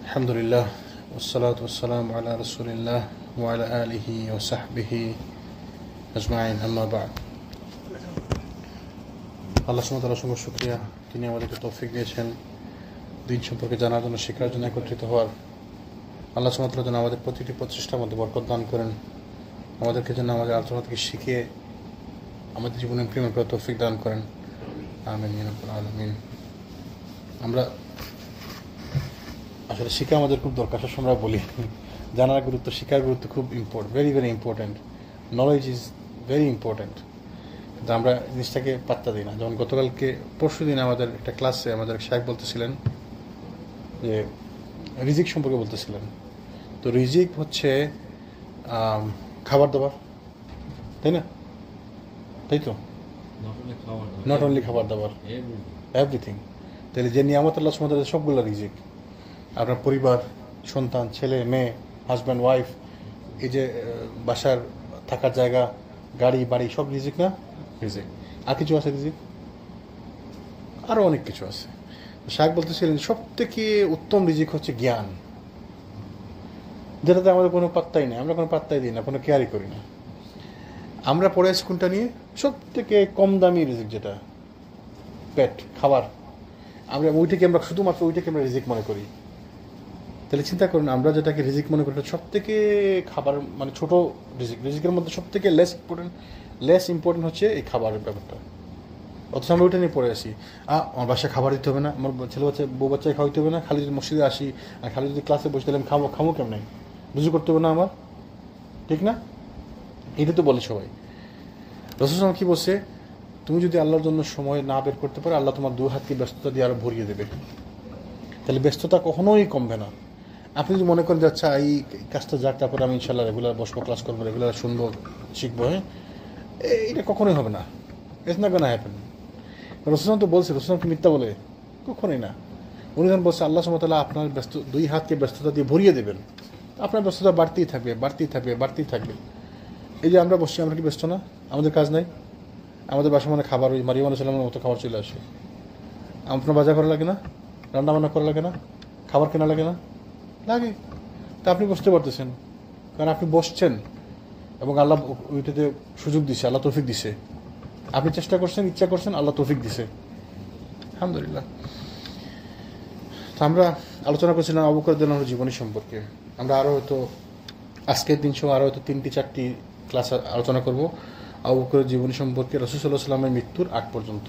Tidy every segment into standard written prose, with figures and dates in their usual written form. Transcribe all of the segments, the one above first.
আলহামদুলিল্লাহ ওয়াসসালাতু ওয়াসসালামু আলা রাসূলিল্লাহ ওয়া আলা আলিহি ওয়া সাহবিহি আজমাইন, আম্মা বা'দ। আল্লাহ সুবহানাহু ওয়া তাআলার অসংখ্য শুকরিয়া, তিনি আমাদেরকে তৌফিক দিয়েছেন দিন সম্পর্কে জানার জন্য, শেখার জন্য, একত্রিত হওয়ার। আল্লাহ সুবহানাহু ওয়া তাআলা যেন আমাদের প্রতিটি প্রচেষ্টার মধ্যে বরকত দান করেন, আমাদেরকে যেন আমাদের আলোচনা থেকে শিখে আমাদের জীবনে ইমপ্লিমেন্ট করার তৌফিক দান করেন। আমিন ইয়া রাব্বাল আলামিন। আমরা আসলে শিক্ষা আমাদের খুব দরকার, সব আমরা বলি জানার গুরুত্ব, শিক্ষার গুরুত্ব খুব very very important. Knowledge is very important, কিন্তু আমরা জিনিসটাকে পাত্তা দিই না। যেমন গতকালকে পরশু দিন আমাদের একটা ক্লাসে আমাদের সাহেব বলতেছিলেন যে রিজিক সম্পর্কে বলতেছিলেন। তো রিজিক হচ্ছে খাবার দাবার, তাই না? তাই তো, নট অনলি খাবার দাবার, এভরিথিং। তাহলে যে নিয়ামত আল্লাহ সুবহানাহু ওয়া তাআলা সবগুলো রিজিক। আপনার পরিবার, সন্তান, ছেলে মেয়ে, হাজব্যান্ড ওয়াইফ, এই যে বাসার থাকার জায়গা, গাড়ি বাড়ি, সব রিজিক না? রিজিক। আর কিছু আছে রিজিক? আরও অনেক কিছু আছে। শায়েখ বলতেছিলেন সব থেকে উত্তম রিজিক হচ্ছে জ্ঞান, যেটাতে আমাদের কোনো পাত্তাই নেই, আমরা কোনো পাত্তাই দিই না, কোনো কেয়ারই করি না। আমরা পড়ে আছি কোনটা নিয়ে? সব থেকে কম দামি রিজিক, যেটা পেট, খাবার, আমরা শুধুমাত্র ওইটাকে আমরা রিজিক মনে করি। তাহলে চিন্তা করুন, আমরা যেটাকে রিজিক মনে করি সব থেকে খাবার, মানে ছোট রিজিকের মধ্যে সব থেকে লেস ইম্পর্টেন্ট হচ্ছে এই খাবারের ব্যাপারটা। অথচ আমরা ওইটা নিয়ে পড়ে আসি। আমার বাসায় খাবার দিতে হবে না, আমার ছেলে বাচ্চা বউ বাচ্চায় খাওয়াইতে হবে না, খালি যদি মসজিদে আসি আর খালি যদি ক্লাসে বসে দিলাম খামো কেমন, রুজু করতে হবে না আমার, ঠিক না? এটা তো বলে সবাই। রাসূল সাল্লাল্লাহু আলাইহি ওয়াসাল্লাম কি বলছে? তুমি যদি আল্লাহর জন্য সময় না বের করতে পারো, আল্লাহ তোমার 2 হাতকে ব্যস্ততা দিয়ে আরো ভরিয়ে দেবে। তাহলে ব্যস্ততা কখনোই কমবে না। আপনি যদি মনে করেন যে আচ্ছা এই কাজটা যাক, তারপরে আমি ইনশাল্লাহ রেগুলার বসবো, ক্লাস করবো, রেগুলার শুনবো, শিখবো, হ্যাঁ, এটা কখনোই হবে না। It's not gonna happen. রাসূল তো বলছে, রাসূল কি মিথ্যা বলে? কখনোই না। উনি যখন বলছে আল্লাহ সুবহানাহু ওয়া তাআলা আপনার 2 হাতকে ব্যস্ততা দিয়ে ভরিয়ে দেবেন, আপনার ব্যস্ততা বাড়তেই থাকবে। এই যে আমরা বসছি, আমরা কি ব্যস্ত না? আমাদের কাজ নাই? আমাদের বাসা মানে খাবার, ওই মারিয়াম আলাইহিস সালামের মতো খাবার চলে আসে। আপনার বাজার করা লাগে না? রান্না বান্না করা লাগে না? খাবার কেনা লাগে না? লাগে। তা আপনি বসতে পারতেছেন কারণ আপনি বসছেন এবং আল্লাহ ওইটাতে সুযোগ দিছে, আল্লাহ তৌফিক দিছে। আপনি চেষ্টা করছেন, ইচ্ছা করছেন, আল্লাহ তৌফিক দিছে, আলহামদুলিল্লাহ। তো আমরা আলোচনা করছিলাম আবু বকর রাদিয়াল্লাহু আনহুর জীবনী সম্পর্কে। আমরা আরও হয়তো আজকের দিন সহ আরও হয়তো 3-4টি ক্লাস আলোচনা করব আবু বকরের জীবনী সম্পর্কে, রাসূল সাল্লাল্লাহু আলাইহি ওয়াসাল্লামের মৃত্যুর আগ পর্যন্ত।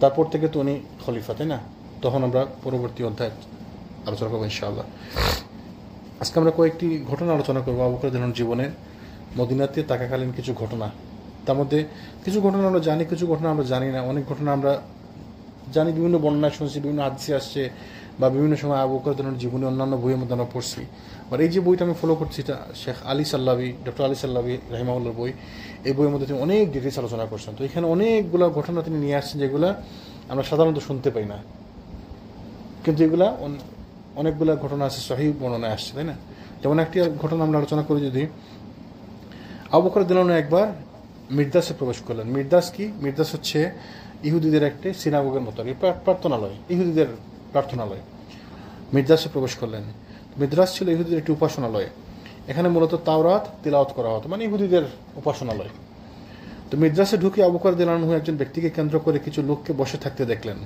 তারপর থেকে তো উনি খলিফা, তাই না? তখন আমরা পরবর্তী অধ্যায় আলোচনা করবো ইনশাআল্লাহ। আজকে আমরা কয়েকটি ঘটনা আলোচনা করবো আবু বকর রাদিয়াল্লাহু আনহুর জীবনে, মদিনাতে থাকাকালীন কিছু ঘটনা। তার মধ্যে কিছু ঘটনা আমরা জানি, কিছু ঘটনা আমরা জানি না। অনেক ঘটনা আমরা জানি, বিভিন্ন বর্ণনায় শুনছি, বিভিন্ন হাদিসে আসছে, বা বিভিন্ন সময় আবু বকর রাদিয়াল্লাহু আনহুর জীবনে অন্যান্য বইয়ের মধ্যে আমরা পড়ছি। আর এই যে বইটা আমি ফলো করছি, এটা শেখ আলী সাল্লাবি, ডক্টর আলী সাল্লাবি রাহিমাহুল্লাহর বই। এই বইয়ের মধ্যে তিনি অনেক ডিটেলস আলোচনা করছেন। তো এখানে অনেকগুলো ঘটনা তিনি নিয়ে আসছেন যেগুলো আমরা সাধারণত শুনতে পাই না, কিন্তু এগুলা অনেকগুলো ঘটনা আছে, সহিহ বর্ণনায় আসছে, তাই না? যেমন একটি ঘটনা আমরা আলোচনা করি, যদি আবু বকর রাদিয়াল্লাহু আনহু একবার মির্দাসে প্রবেশ করলেন। মির্দাস কি? মির্দাস হচ্ছে ইহুদিদের একটি সিনাগোগের মতো, প্রার্থনালয়, ইহুদিদের প্রার্থনালয়। মির্দাসে প্রবেশ করলেন। মিদ্রাস ছিল ইহুদিদের একটি উপাসনালয়। এখানে মূলত তাওরাত তিলাওয়াত করা হতো, মানে ইহুদিদের উপাসনালয়। তো মির্দাসে ঢুকে আবু বকর রাদিয়াল্লাহু আনহু একজন ব্যক্তিকে কেন্দ্র করে কিছু লোককে বসে থাকতে দেখলেন,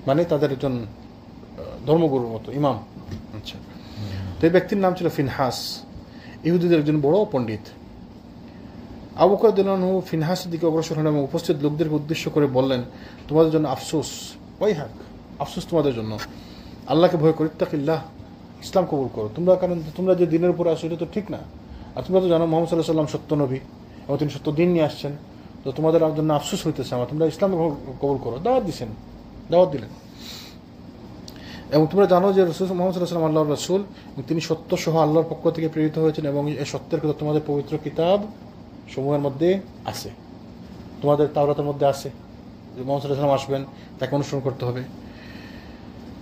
মানে তাদের একজন ধর্মগুরুর মতো, ইমাম। আচ্ছা, তো এই ব্যক্তির নাম ছিল ফিনহাস, ইহুদিদের একজন বড় পণ্ডিত। আবু বকর রাদিয়াল্লাহু আনহু ফিনহাসের দিকে অগ্রসর হলেন এবং উপস্থিত লোকদেরকে উদ্দেশ্য করে বললেন, তোমাদের জন্য আফসোস, আফসোস তোমাদের জন্য, আল্লাহকে ভয় করো, ইত্তাকিল্লাহ, ইসলাম কবুল করো তোমরা, কারণ তোমরা যে দিনের উপর আসো এটা তো ঠিক না। আর তোমরা তো জানো মুহাম্মদ সাল্লাল্লাহু আলাইহি ওয়াসাল্লাম সত্য নবী এবং তিনি সত্য দিন নিয়ে আসছেন। তো তোমাদের জন্য আফসোস হইতেছে আমার, তোমরা ইসলাম কবুল করো। দাওয়াত দিলেন। এবং তোমরা জানো যে রাসূল মুহাম্মদ সাল্লাল্লাহু আলাইহি ওয়াসাল্লাম আল্লাহর রাসূল, তিনি সত্য সহ আল্লাহর পক্ষ থেকে প্রেরিত হয়েছেন এবং এই সত্যের কথা তোমাদের পবিত্র কিতাব সমূহের মধ্যে আছে, তোমাদের তাওরাতের মধ্যে আছে যে মুহাম্মদ সাল্লাল্লাহু আলাইহি ওয়াসাল্লাম আসবেন, তাকে অনুসরণ করতে হবে।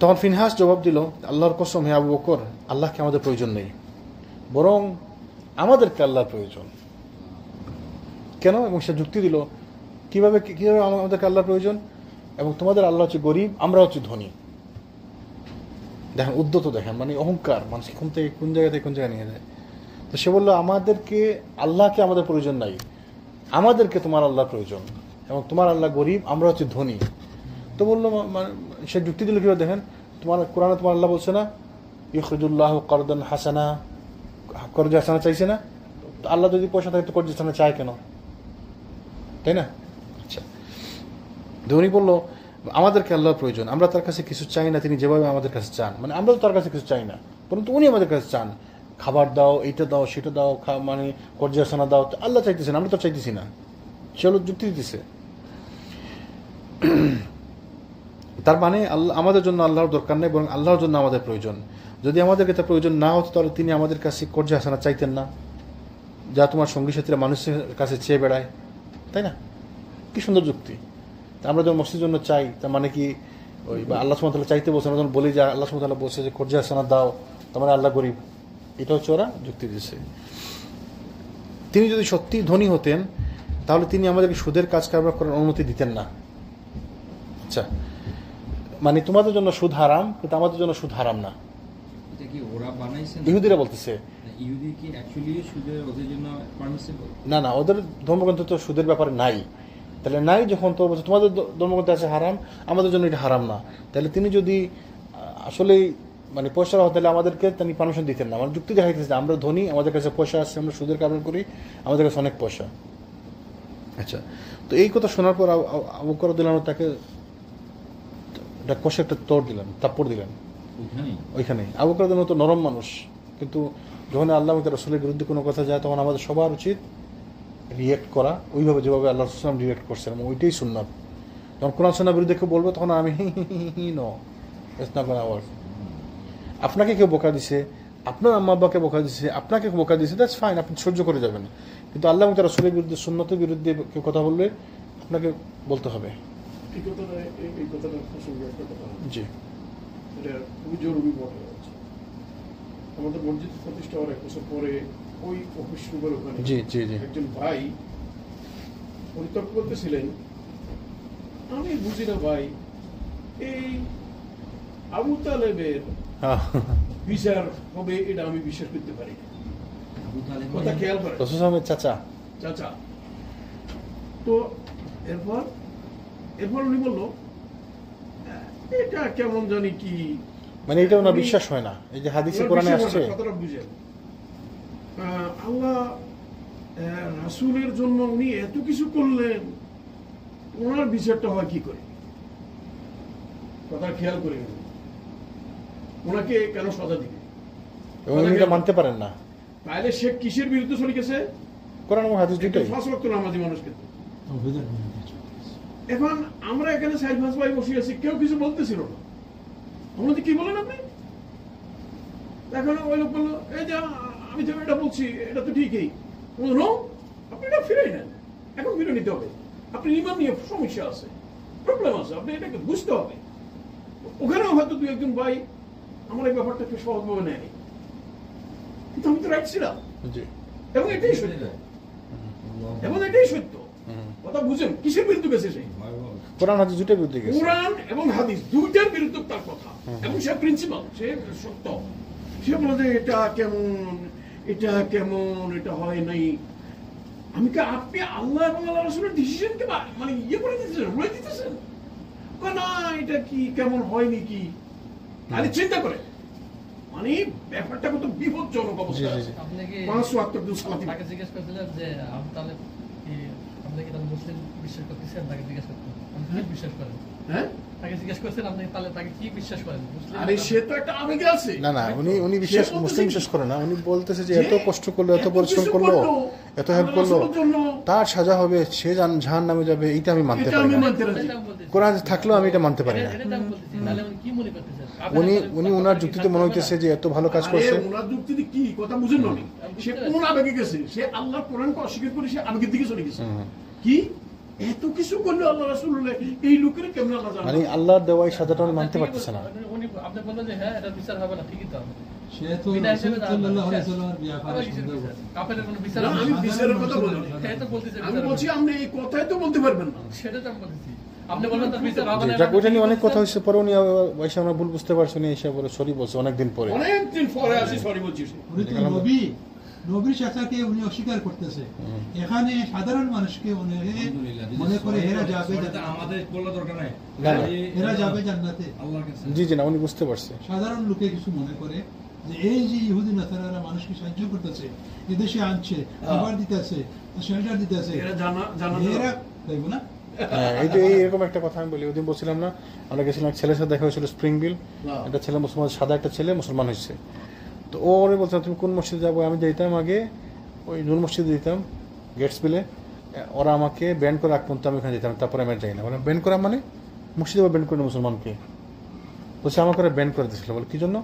তখন ফিনহাস জবাব দিল, আল্লাহর কসম, হে আবু বকর, আল্লাহকে আমাদের প্রয়োজন নেই, বরং আমাদেরকে আল্লাহর প্রয়োজন। কেন? এবং সে যুক্তি দিল, কিভাবে আমাদেরকে আল্লাহর প্রয়োজন, এবং তোমাদের আল্লাহ হচ্ছে গরিব, আমরা হচ্ছে ধনী। দেখেন উদ্যত, দেখেন মানে অহংকার, মানুষ কোন থেকে কোন জায়গা থেকে কোন জায়গায় নিয়ে যায়। তো সে বললো আমাদেরকে, আল্লাহকে আমাদের প্রয়োজন নাই, আমাদেরকে তোমার আল্লাহ প্রয়োজন, এবং তোমার আল্লাহ গরিব, আমরা হচ্ছে ধনী। তো বললো সে যুক্তি দিল কীভাবে দেখেন, তোমার কোরআনে তোমার আল্লাহ বলছে না ইখরিজুল্লাহ করদান হাসানা, কর্জ হাসানা চাইছে না? তো আল্লাহ যদি পয়সা থাকে তো কর্জ হাসানা চায় কেন, তাই না? আচ্ছা, ধনী বললো আমাদেরকে আল্লাহ প্রয়োজন, আমরা তার কাছে কিছু চাই না, তিনি যেভাবে আমাদের কাছে চান, মানে আমরা তো তার কাছে কিছু চাই না, পরন্তু উনি আমাদের কাছে চান, খাবার দাও, এইটা দাও, সেটা দাও, মানে কর্জ হাসানা দাও, তো আল্লাহ চাইতেছেন, আমরা তো চাইতেছি না। চলো যুক্তি দিতেছে। তার মানে আল্লাহ আমাদের জন্য আল্লাহর দরকার নেই, বরং আল্লাহর জন্য আমাদের প্রয়োজন। যদি আমাদেরকে তার প্রয়োজন না হতো তাহলে তিনি আমাদের কাছে কর্জ হাসানা চাইতেন না, যা তোমার সঙ্গী সাথীরা মানুষের কাছে চেয়ে বেড়ায়, তাই না? কি সুন্দর যুক্তি। আমরা যখন মসজিদের জন্য চাই, তার মানে কি ওই বা আল্লাহ সুবহানাহু ওয়া তাআলা চাইতে বলছে, আমরা যখন বলি যে আল্লাহ সুবহানাহু ওয়া তাআলা বলছে যে কর্জ হাসানা দাও, তার মানে আল্লাহ গরিব, এটা হচ্ছে ওরা যুক্তি দিচ্ছে। তিনি যদি সত্যি ধনী হতেন তাহলে তিনি আমাদেরকে সুদের কাজ কারবার করার অনুমতি দিতেন না। আচ্ছা, মানে তোমাদের জন্য সুদ হারাম, কিন্তু আমাদের জন্য সুদ হারাম না। এটা কি ওরা বানাইছে? ইহুদিরা বলতেছে। ইহুদি কি অ্যাকচুয়ালি সুদের ওদের জন্য পারমিসিবল? না না, ওদের ধর্মগ্রন্থে তো সুদের ব্যাপারে নাই। তাহলে নাই যখন, তো বলছে তোমাদের ধর্মগ্রন্থে আছে হারাম, আমাদের জন্য এটা হারাম না। তাহলে তিনি যদি আসলেই মানে পয়সা হওয়া, তাহলে আমাদেরকে তিনি পারমিশন দিতেন না। মানে যুক্তি দেখাইতেছে আমরা ধনী, আমাদের কাছে পয়সা আছে, আমরা সুদের কারবার করি, আমাদের কাছে অনেক পয়সা। আচ্ছা, তো এই কথা শোনার পর আবু বকর রাদিয়াল্লাহু আনহু তাকে কষে একটা তোড় দিলেন, থাপ্পড় দিলেন ওইখানে। আবু বকর রাদিয়াল্লাহু আনহু তো নরম মানুষ, কিন্তু যখন আল্লাহ এবং রাসূলের বিরুদ্ধে কোনো কথা যায় তখন আমাদের সবার উচিত রিয়েক্ট করা ওইভাবে যেভাবে আল্লাহ রাসূল সাল্লাল্লাহু আলাইহি ওয়াসাল্লাম রিয়েক্ট করছেন, এবং ওইটাই সুন্নাত। যখন কোরআন সুন্নাহর বিরুদ্ধে কেউ বলবে তখন আমি no, it's not gonna work. আপনাকে কেউ বোকা দিছে, আপনার আম্মা আব্বাকে বোকা দিছে, আপনাকে বোকা দিছে, দ্যাটস ফাইন, আপনি সহ্য করে যাবেন। কিন্তু আল্লাহ এবং রাসূলের বিরুদ্ধে, সুন্নতের বিরুদ্ধে কেউ কথা বললে আপনাকে বলতে হবে। এই কথাটা প্রসঙ্গে একটা কথা, জি, এটা খুবই জরুরি বটে। আমাদের মসজিদ প্রতিষ্ঠা হওয়ার 1 বছর পরে ওই অফিস রুমের ওখানে জি জি জি একজন ভাই পরিতর্ক করতেছিলেন, আমি বুঝি না ভাই, এই আবু তালেবের বিচার হবে এটা আমি বিশ্বাস করতে পারি না। কথা খেয়াল করে রাসূল সাহেবের চাচা চাচা। তো এরপর উনি বললো এটা কেমন জানি কি, মানে এটা ওনার বিশ্বাস হয় না, এই যে হাদিসে কোরআনে আসছে। কথাটা বুঝেন, আল্লাহ রাসূলের জন্য উনি এত কিছু করলেন, ওনার বিচারটা হয় কি করে? কথা খেয়াল করে, ওনাকে কেন সাজা দিবে? উনি এটা মানতে পারেন না। তাহলে সে কিসের বিরুদ্ধে চলে গেছে? কোরআন এবং হাদিস দুটোই। 5 ওয়াক্ত নামাজি মানুষ। কিন্তু এখন আমরা এখানে 4-5 ভাই বসে আছি, কেউ কিছু বলতেছিল না। আমরা কি বলেন আপনি? এখন ওই লোক বললো এই যে আমি তো এটা বলছি, এটা তো ঠিকই। আপনি এটা ফিরে নেন, এখন ফিরে নিতে হবে। আপনি ইমান নিয়ে সমস্যা আছে, প্রবলেম আছে, আপনি এটাকে বুঝতে হবে। ওখানেও হয়তো 2-1 ভাই আমার এই ব্যাপারটা একটু সহজভাবে নেয়নি, কিন্তু আমি তো রাইট ছিলাম, এবং এটাই সত্য, এবং এটাই সত্য। কথা বুঝেন, কিসের বিরুদ্ধে গেছে? সেই কোরআন হাদিস দুটোর বিরুদ্ধে গেছে। কোরআন এবং হাদিস দুইটার বিরুদ্ধে তার কথা, এবং সে প্রিন্সিপাল, সে সত্য। সে বলে যে এটা কেমন, এটা কেমন, এটা হয় নাই। আমি কি আপনি আল্লাহ এবং আল্লাহ রাসূলের ডিসিশনকে মানে ইয়ে করে দিতেছেন, রুলে দিতেছেন? না, এটা কি কেমন হয়নি কি, তাহলে চিন্তা করে, মানে ব্যাপারটা কত বিপজ্জনক অবস্থা। আপনি কি 5 ওয়াক্ত সালাত তাকে জিজ্ঞেস করেছিলেন যে তাহলে কি আপনি কি তাহলে মুসলিম বিশ্বাস করতেছেন? তাকে জিজ্ঞেস করতেন আপনি কি বিশ্বাস করেন? হ্যাঁ, তাকে জিজ্ঞেস করছেন আপনি তাহলে তাকে কি বিশ্বাস করেন? আরে সে তো একটা আবেগে আছে। না না, উনি বিশ্বাস, মুসলিম বিশ্বাস করে না। উনি বলতেছে যে এত কষ্ট করলো, এত পরিশ্রম করলো, এত হেল্প করলো, তার সাজা হবে, সে জাহান্নামে যাবে, এইটা আমি মানতে পারি না। কোরআন থাকলেও আমি এটা মানতে পারি না। উনি ওনার যুক্তিতে মনে হইতেছে যে এত ভালো কাজ করছে। ওনার যুক্তিতে কি কথা বুঝেন না, সে কোন আবেগে গেছে? সে আল্লাহর কোরআনকে অস্বীকার করে সে আবেগের দিকে চলে গেছে। কি এত কিছু করলো আল্লাহ রাসূলুল্লাহ, এই লোকের কেমন আল্লাহ জানে? মানে আল্লাহর দেওয়া এই সাজাটা উনি মানতে পারতেছে না। উনি আপনি বললেন যে হ্যাঁ এটা বিচার হবে না, ঠিকই তো হবে। সে তো সাল্লাল্লাহু আলাইহি ওয়াসাল্লামের ব্যাপারে সুন্দর বলছে। কাফেরের কোনো বিচার না, আমি বিচারের কথা বলি না। এটা তো বলতেছি, আমি বলছি আপনি এই কথাই তো বলতে পারবেন না। সেটা তো আমি বলতেছি। আপনি বলবেন তার পিছে ভাবা না, যাক ওইটা নিয়ে অনেক কথা হয়েছে, পরে উনি এসে আমরা ভুল বুঝতে পারছি, উনি এসে বলে সরি বলছে অনেকদিন পরে। অনেকদিন পরে আসি সরি বলছিস। উনি তো নবীর শাখাকে উনি অস্বীকার করতেছে। এখানে সাধারণ মানুষকে মনে করে এরা যাবে, আমাদের বলা দরকার নাই, না, না। এরা যাবে জান্নাতে। আল্লাহর কাছে। জি জি না, উনি বুঝতে পারছে। সাধারণ লোকে কিছু মনে করে যে এই যে ইহুদি নাসারারা মানুষকে সাহায্য করতেছে, এদেশে আনছে, খাবার দিতেছে, শেল্টার দিতেছে, এরা জানা এরা দেখবো না। হ্যাঁ, এই যে এরকম একটা কথা আমি বলি, ওইদিন বলছিলাম না আমরা গেছিলাম, এক ছেলের সাথে দেখা হয়েছিল স্প্রিং বিল, একটা ছেলে মুসলমান, সাদা একটা ছেলে মুসলমান হয়েছে। তো ওরে বলছিলাম তুমি কোন মসজিদে যাবো, আমি যেতাম আগে ওই নূর মসজিদে দিতাম গেটস বিলে, ওরা আমাকে ব্যান্ড করে রাখ পর্যন্ত আমি ওখানে যেতাম, তারপরে আমি যাই না। বলে ব্যান্ড করা মানে মসজিদে ব্যান্ড করে মুসলমানকে, বলছে আমাকে ওরা ব্যান্ড করে দিয়েছিল। বলে কি জন্য?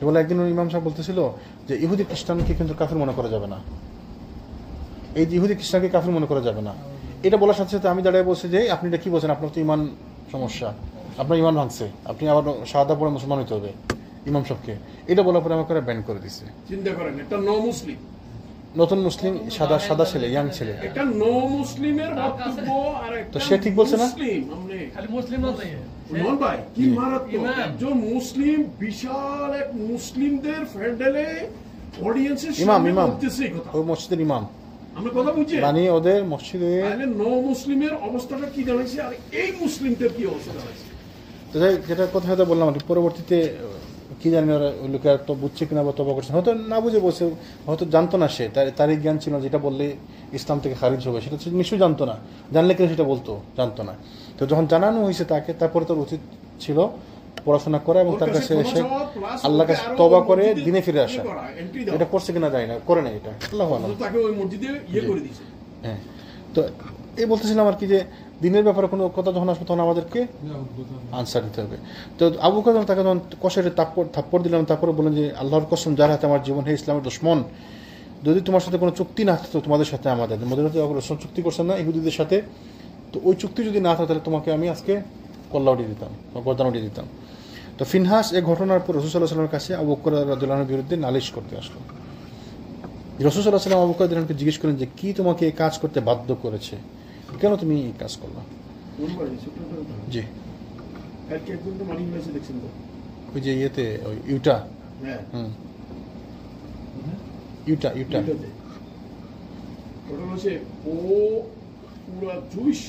বলে একদিন ইমাম সাহেব বলতেছিল যে ইহুদি খ্রিস্টানকে কিন্তু কাফির মনে করা যাবে না, এই যে ইহুদি খ্রিস্টানকে কাফির মনে করা যাবে না। এটা বলার সাথে সাথে আমি দাঁড়িয়ে বলছি যে আপনি এটা কি বলছেন, আপনার তো ইমান সমস্যা, আপনার ইমান ভাঙছে, আপনি আবার শাহাদা পড়ে মুসলমান হতে হবে ইমাম সাহেবকে। এটা বলার পরে আমাকে ব্যান করে দিছে। চিন্তা করেন, একটা নো মুসলিম, নতুন মুসলিম, সাদা ছেলে, ইয়াং ছেলে, একটা নো মুসলিমের বক্তব্য আর একটা তো সে ঠিক বলছে না? মুসলিম আমনে খালি মুসলিম না তাই নন ভাই কি মারাত্মক ইমাম। একজন মুসলিম বিশাল এক মুসলিমদের ফ্যান্ডেলে অডিয়েন্সের ইমাম সামনে ইমাম বলতেছে এই কথা। ওই মসজিদের ইমাম, আমরা কথা বুঝছি মানে ওদের মসজিদে। তাহলে নো মুসলিমের অবস্থাটা কি দাঁড়াইছে আর এই মুসলিমদের কি অবস্থা দাঁড়াইছে? তো যাই, যেটা কথা হয়তো বললাম আর কি, পরবর্তীতে কি জানি ওরা ওই লোকে আর তো বুঝছে কিনা বা তবা করছে, হয়তো না বুঝে বলছে, হয়তো জানতো না সে, তারই জ্ঞান ছিল যেটা বললে ইসলাম থেকে খারিজ হবে সেটা নিশ্চয়ই জানতো না, জানলে কিনা সেটা বলতো, জানতো না। তো যখন জানানো হয়েছে তাকে, তারপরে তার উচিত ছিল পড়াশোনা করা এবং তার কাছে এসে আল্লাহর কাছে তবা করে দিনে ফিরে আসা। এটা করছে কিনা জানি না, করে না এটা, আল্লাহু আলাম। তাকে ওই মসজিদে করে দিয়েছে। হ্যাঁ, তো এই বলতেছিলাম আর কি যে দিনের ব্যাপারে কোনো কথা যখন আসবে তখন আমাদেরকে আনসার দিতে হবে। তো আবু বকর তাকে যখন কষের থাপ্পড় দিলাম, তারপরে বললেন যে আল্লাহর কসম যার হাতে আমার জীবন, হে ইসলামের দুশমন, যদি তোমার সাথে কোনো চুক্তি না থাকতো তোমাদের সাথে আমাদের মধ্যে রসুল চুক্তি করছেন না ইহুদিদের সাথে, তো ওই চুক্তি যদি না থাকতো তাহলে তোমাকে আমি আজকে কল্লা উঠিয়ে দিতাম, গর্দান উঠিয়ে দিতাম। তো ফিনহাস এই ঘটনার পর রাসূল সাল্লাল্লাহু আলাইহি ওয়াসাল্লামের কাছে আবু বকর রাদিয়াল্লাহু আনহুর বিরুদ্ধে নালিশ করতে আসলো। রাসূল সাল্লাল্লাহু আলাইহি ওয়াসাল্লাম আবু বকর রাদিয়াল্লাহু আনহুকে জিজ্ঞেস করেন যে কি তোমাকে এই কাজ করতে বাধ্য করেছে, কেন তুমি এই কাজ করলা? জি, কালকে একজন তো মানি মেসে দেখছেন তো, ওই যে ইয়েতে ওই ইউটা, হ্যাঁ ইউটা ওটা হচ্ছে ও পুরা জুইশ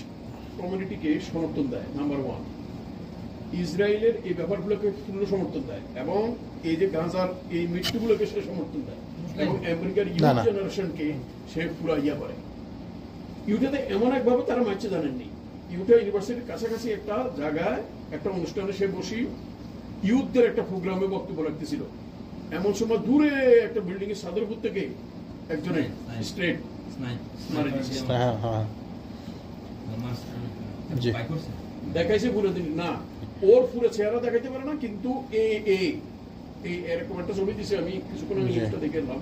কমিউনিটিকে সমর্থন দেয়, নাম্বার ওয়ান। ইসরায়েলের এই ব্যাপারগুলোকে পূর্ণ সমর্থন দেয় এবং এই যে গাজার এই মৃত্যুগুলোকে সে সমর্থন দেয় এবং আমেরিকার ইউথ জেনারেশনকে সে পুরা ইয়া করে। ইউটাতে এমন একভাবে তারা মারছে জানেননি, ইউটা ইউনিভার্সিটির কাছাকাছি একটা জায়গায় একটা অনুষ্ঠানে সে বসি ইউথদের একটা প্রোগ্রামে বক্তব্য রাখতেছিল, এমন সময় দূরে একটা বিল্ডিং এর ছাদের উপর থেকে একজনে স্ট্রেট মারে দিয়েছে। জি, দেখাইছে পুরো দিন না, ওর পুরো চেহারা দেখাইতে পারে না, কিন্তু এরকম একটা ছবি দিছে, আমি কিছুক্ষণ আগে নিউজটা দেখে এলাম,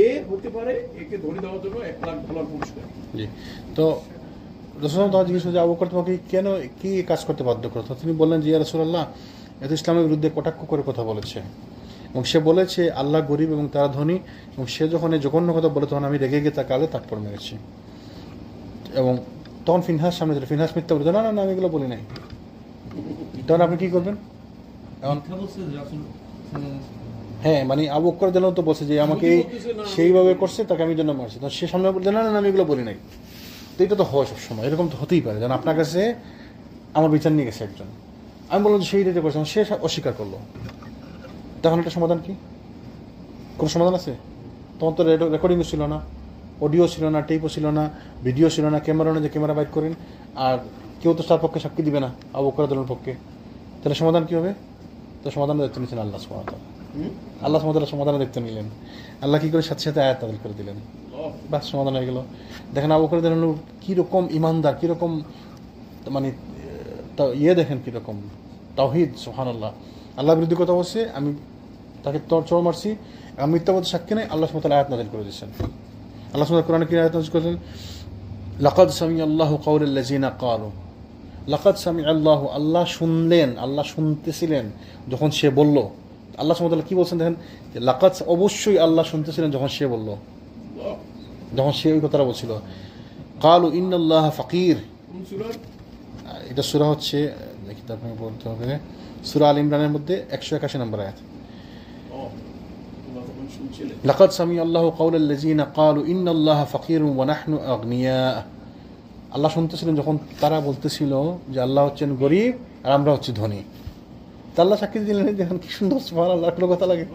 এ হতে পারে একে ধরে দেওয়ার জন্য $1,00,000 পুরস্কার। জি। তো রাসূল তাআলা জিজ্ঞেস করলেন যে আবু বকর তোমাকে কেন কি কাজ করতে বাধ্য করলো? তিনি বললেন যে ইয়া রাসূলুল্লাহ, এত ইসলামের বিরুদ্ধে কটাক্ষ করে কথা বলেছে এবং সে বলেছে আল্লাহ গরিব এবং তারা ধনী, এবং সে যখন এই জঘন্য কথা বলে তখন আমি রেগে গিয়ে তাকে আলে তারপর মেরেছি। এবং তখন ফিনহাস সামনে ছিল, ফিনহাস মিথ্যা বলে না না না আমি এগুলো বলি নাই। তখন আপনি কি করবেন? হ্যাঁ, মানে আবু বকর যেন তো বলছে যে আমাকে সেইভাবে করছে, তাকে আমি জন্য মারছি, তখন সে সামনে বলছে না না আমি এগুলো বলি নাই। তো এটা তো হয় সবসময়, এরকম তো হতেই পারে, যেন আপনার কাছে আমার বিচার নিয়ে গেছে একজন, আমি বললাম যে সেই রেটে করছে, সে অস্বীকার করলো, তখন একটা সমাধান কি? কোনো সমাধান আছে? তখন তো রেকর্ডিংও ছিল না, অডিও ছিল না, টেপও ছিল না, ভিডিও ছিল না, ক্যামেরা না যে ক্যামেরা বাইট করেন, আর কেউ তো তার পক্ষে সাক্ষী দিবে না আবু বকর রাদিয়াল্লাহু আনহুর পক্ষে, তাহলে সমাধান কি হবে? তো সমাধান দায়িত্ব নিচ্ছেন আল্লাহ সুবহানাহু ওয়া তাআলা। আল্লাহ সুবহানাহু ওয়া তাআলা সমাধানের দায়িত্ব নিলেন, আল্লাহ কি করে সাথে সাথে আয়াত নাযিল করে দিলেন, বাস সমাধান হয়ে গেল। দেখেন আবু বকর রাদিয়াল্লাহু আনহু কীরকম ইমানদার, কীরকম মানে দেখেন কীরকম তাওহীদ, সুবহানাল্লাহ। আল্লাহ বিরুদ্ধে কথা বলছে, আমি তাকে চড় মারছি, আমি মিথ্যাবাদী সাক্ষী নেই, আল্লাহ সুবহানাহু ওয়া তাআলা আয়াত নাযিল করে দিয়েছেন। আল্লাহ সুবহানাহু কোরআনে কি আয়াত নাযিল করেছেন? লাকাদ সামিআল্লাহু কাওলাল্লাযিনা ক্বালু, লাকাদ সামিআল্লাহু, আল্লাহ শুনলেন, আল্লাহ শুনতেছিলেন যখন সে বলল। আল্লাহ সুবহানাহু ওয়া তাআলা কি বলছেন দেখেন, লাকাদ অবশ্যই আল্লাহ শুনতেছিলেন যখন সে বলল, যখন সে ওই কথাটা বলছিল, ক্বালু ইন্নাল্লাহা ফাকির, এটা সূরা হচ্ছে, দেখি তো আপনাকে বলতে হবে, সূরা আল ইমরানের মধ্যে 181 নম্বর আয়াত। লাকাদ সামি আল্লাহু কাওলাল লাযিনা ক্বালু ইন্নাল্লাহা ফাকীরুন ওয়া নাহনু আগনিয়া। আল্লাহ শুনতেছিলেন যখন তারা বলতেছিল যে আল্লাহ হচ্ছেন গরিব আর আমরা হচ্ছি ধনী। তা আল্লাহ সাক্ষী দিলেন, দেখেন কি সুন্দর, সুবহানাল্লাহ, কোনো কথা লাগে।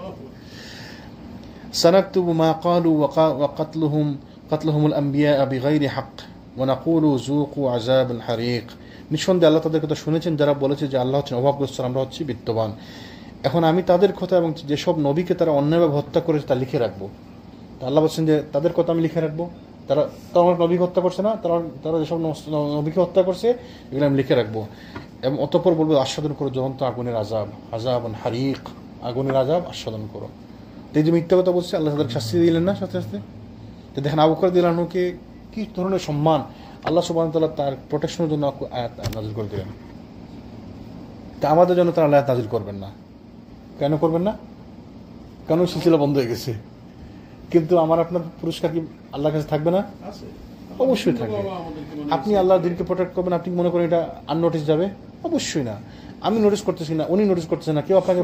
সানাকতুবু মা ক্বালু ওয়া কাতলুহুমুল আম্বিয়া বিগাইরি হক ওয়া নাকুলু যুকু আযাবাল হারিক। নিঃসন্দেহে আল্লাহ তাদের কথা শুনেছেন যারা বলেছে যে আল্লাহ হচ্ছেন অভাবগ্রস্ত, আমরা হচ্ছি বিত্তবান। এখন আমি তাদের কথা এবং যেসব নবীকে তারা অন্যায়ভাবে হত্যা করেছে তা লিখে রাখবো। তা আল্লাহ বলছেন যে তাদের কথা আমি লিখে রাখবো। তারা নবীকে হত্যা করছে না, তারা যেসব নবীকে হত্যা করছে এগুলো আমি লিখে রাখবো। এবং অতঃপর বলবো আস্বাদন করো জ্বলন্ত আগুনের আযাবান হারিক, আগুনের আযাব আস্বাদন করো। তো এই যে মিথ্যা কথা বলছে, আল্লাহ তাদের শাস্তি দিলেন না সাথে সাথে। তো দেখেন আবু বকর রাদিয়াল্লাহু আনহুকে কি ধরনের সম্মান, আল্লাহ সুবহানাহু ওয়া তাআলা তার প্রোটেকশনের জন্য আয়াত নাযিল করে দিলেন। তা আমাদের জন্য তারা আয়াত নাযিল করবেন না, কেন করবেন না? কেন সিলসিলা বন্ধ হয়ে গেছে? কিন্তু আমার আপনার পুরস্কার কি আল্লাহর কাছে থাকবে না? অবশ্যই থাকবে। আপনি আল্লাহর দিনকে প্রোটেক্ট করবেন, আপনি মনে করেন এটা আননোটিস যাবে? অবশ্যই না। আমি নোটিস করতেছি না, উনি নোটিস করতেছেন না, কেউ আপনাকে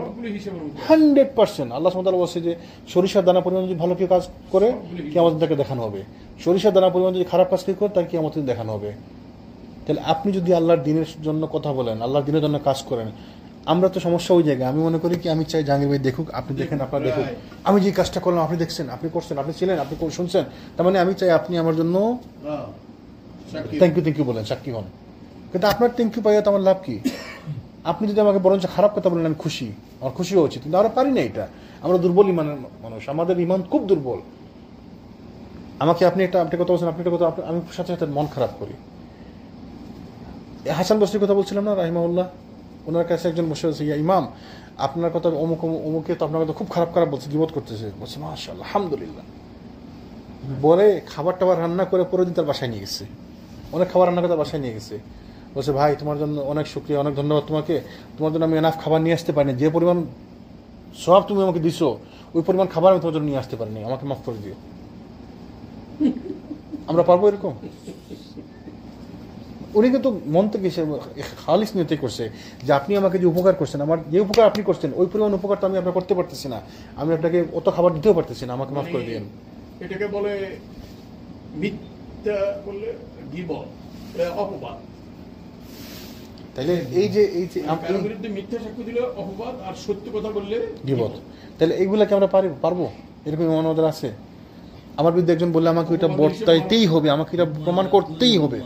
100% আল্লাহ সুবহানাহু ওয়া তাআলা বলছে যে সরিষার দানা পরিমাণ যদি ভালো কেউ কাজ করে কিয়ামতের দিনে দেখানো হবে, সরিষার দানা পরিমাণ যদি খারাপ কাজ কেউ করে তাকে কিয়ামতের দিনে দেখানো হবে। তাহলে আপনি যদি আল্লাহর দিনের জন্য কথা বলেন, আল্লাহর দিনের জন্য কাজ করেন, আমরা তো সমস্যা ওই জায়গায়। আমি মনে করি কি আমি চাই জাহাঙ্গীর ভাই দেখুক, আপনি দেখেন, আপনারা দেখুক, আমি যে কাজটা করলাম আপনি দেখছেন, আপনি করছেন, আপনি ছিলেন, আপনি শুনছেন, তার মানে আমি চাই আপনি আমার জন্য থ্যাংক ইউ বলেন, সাক্ষী হন। কিন্তু আপনার থ্যাংক ইউ পাইয়া তো আমার লাভ কি? আপনি যদি আমাকে বরঞ্চ খারাপ কথা বলেন আমি খুশি, আমার খুশি হওয়া উচিত। কিন্তু আমরা পারি না এটা, আমরা দুর্বল ইমানের মানুষ, আমাদের ইমান খুব দুর্বল। আমাকে আপনি কথা বলছেন, আপনি একটা কথা, আমি সাথে সাথে মন খারাপ করি। হাসান বসরির কথা বলছিলাম না রাহিমাহুল্লাহ, ওনার কাছে একজন বসে আছে, ইয়া ইমাম আপনার কথা অমুকে তো আপনার কথা খুব খারাপ বলছে, গীবত করতেছে। বলছে মাশাআল্লাহ আলহামদুলিল্লাহ, বলে খাবার টাবার রান্না করে পরে দিন তার বাসায় নিয়ে গেছে, অনেক খাবার রান্না করে তার বাসায় নিয়ে গেছে। বলছে ভাই তোমার জন্য অনেক শুকরিয়া, অনেক ধন্যবাদ তোমাকে, তোমার জন্য আমি এনাফ খাবার নিয়ে আসতে পারিনি, যে পরিমাণ সব তুমি আমাকে দিছো ওই পরিমাণ খাবার আমি তোমার জন্য নিয়ে আসতে পারিনি, আমাকে মাফ করে দিও। আমরা পারবো এরকম? উনি কিন্তু মন থেকে খালিস নিয়তে করছে যে আপনি আমাকে যে উপকার করছেন, আমার যে উপকার আপনি করছেন ওই পরিমাণ উপকার তো আমি আপনার করতে পারতেছি না, আমি আপনাকে অত খাবার দিতেও পারতেছি না, আমাকে মাফ করে দিন। এটাকে বলে মিথ্যা বললে গীবত, অপবাদ। তাইলে এই যে কারোর বিরুদ্ধে মিথ্যা সাক্ষ্য দিলে অপবাদ, আর সত্য কথা বললে গীবত। তাহলে এইগুলা কি আমরা পারবো? এরকম ইমান আমাদের আছে? আমার বিরুদ্ধে একজন বললে আমাকে ওইটা বর্তাইতেই হবে, আমাকে এটা প্রমাণ করতেই হবে।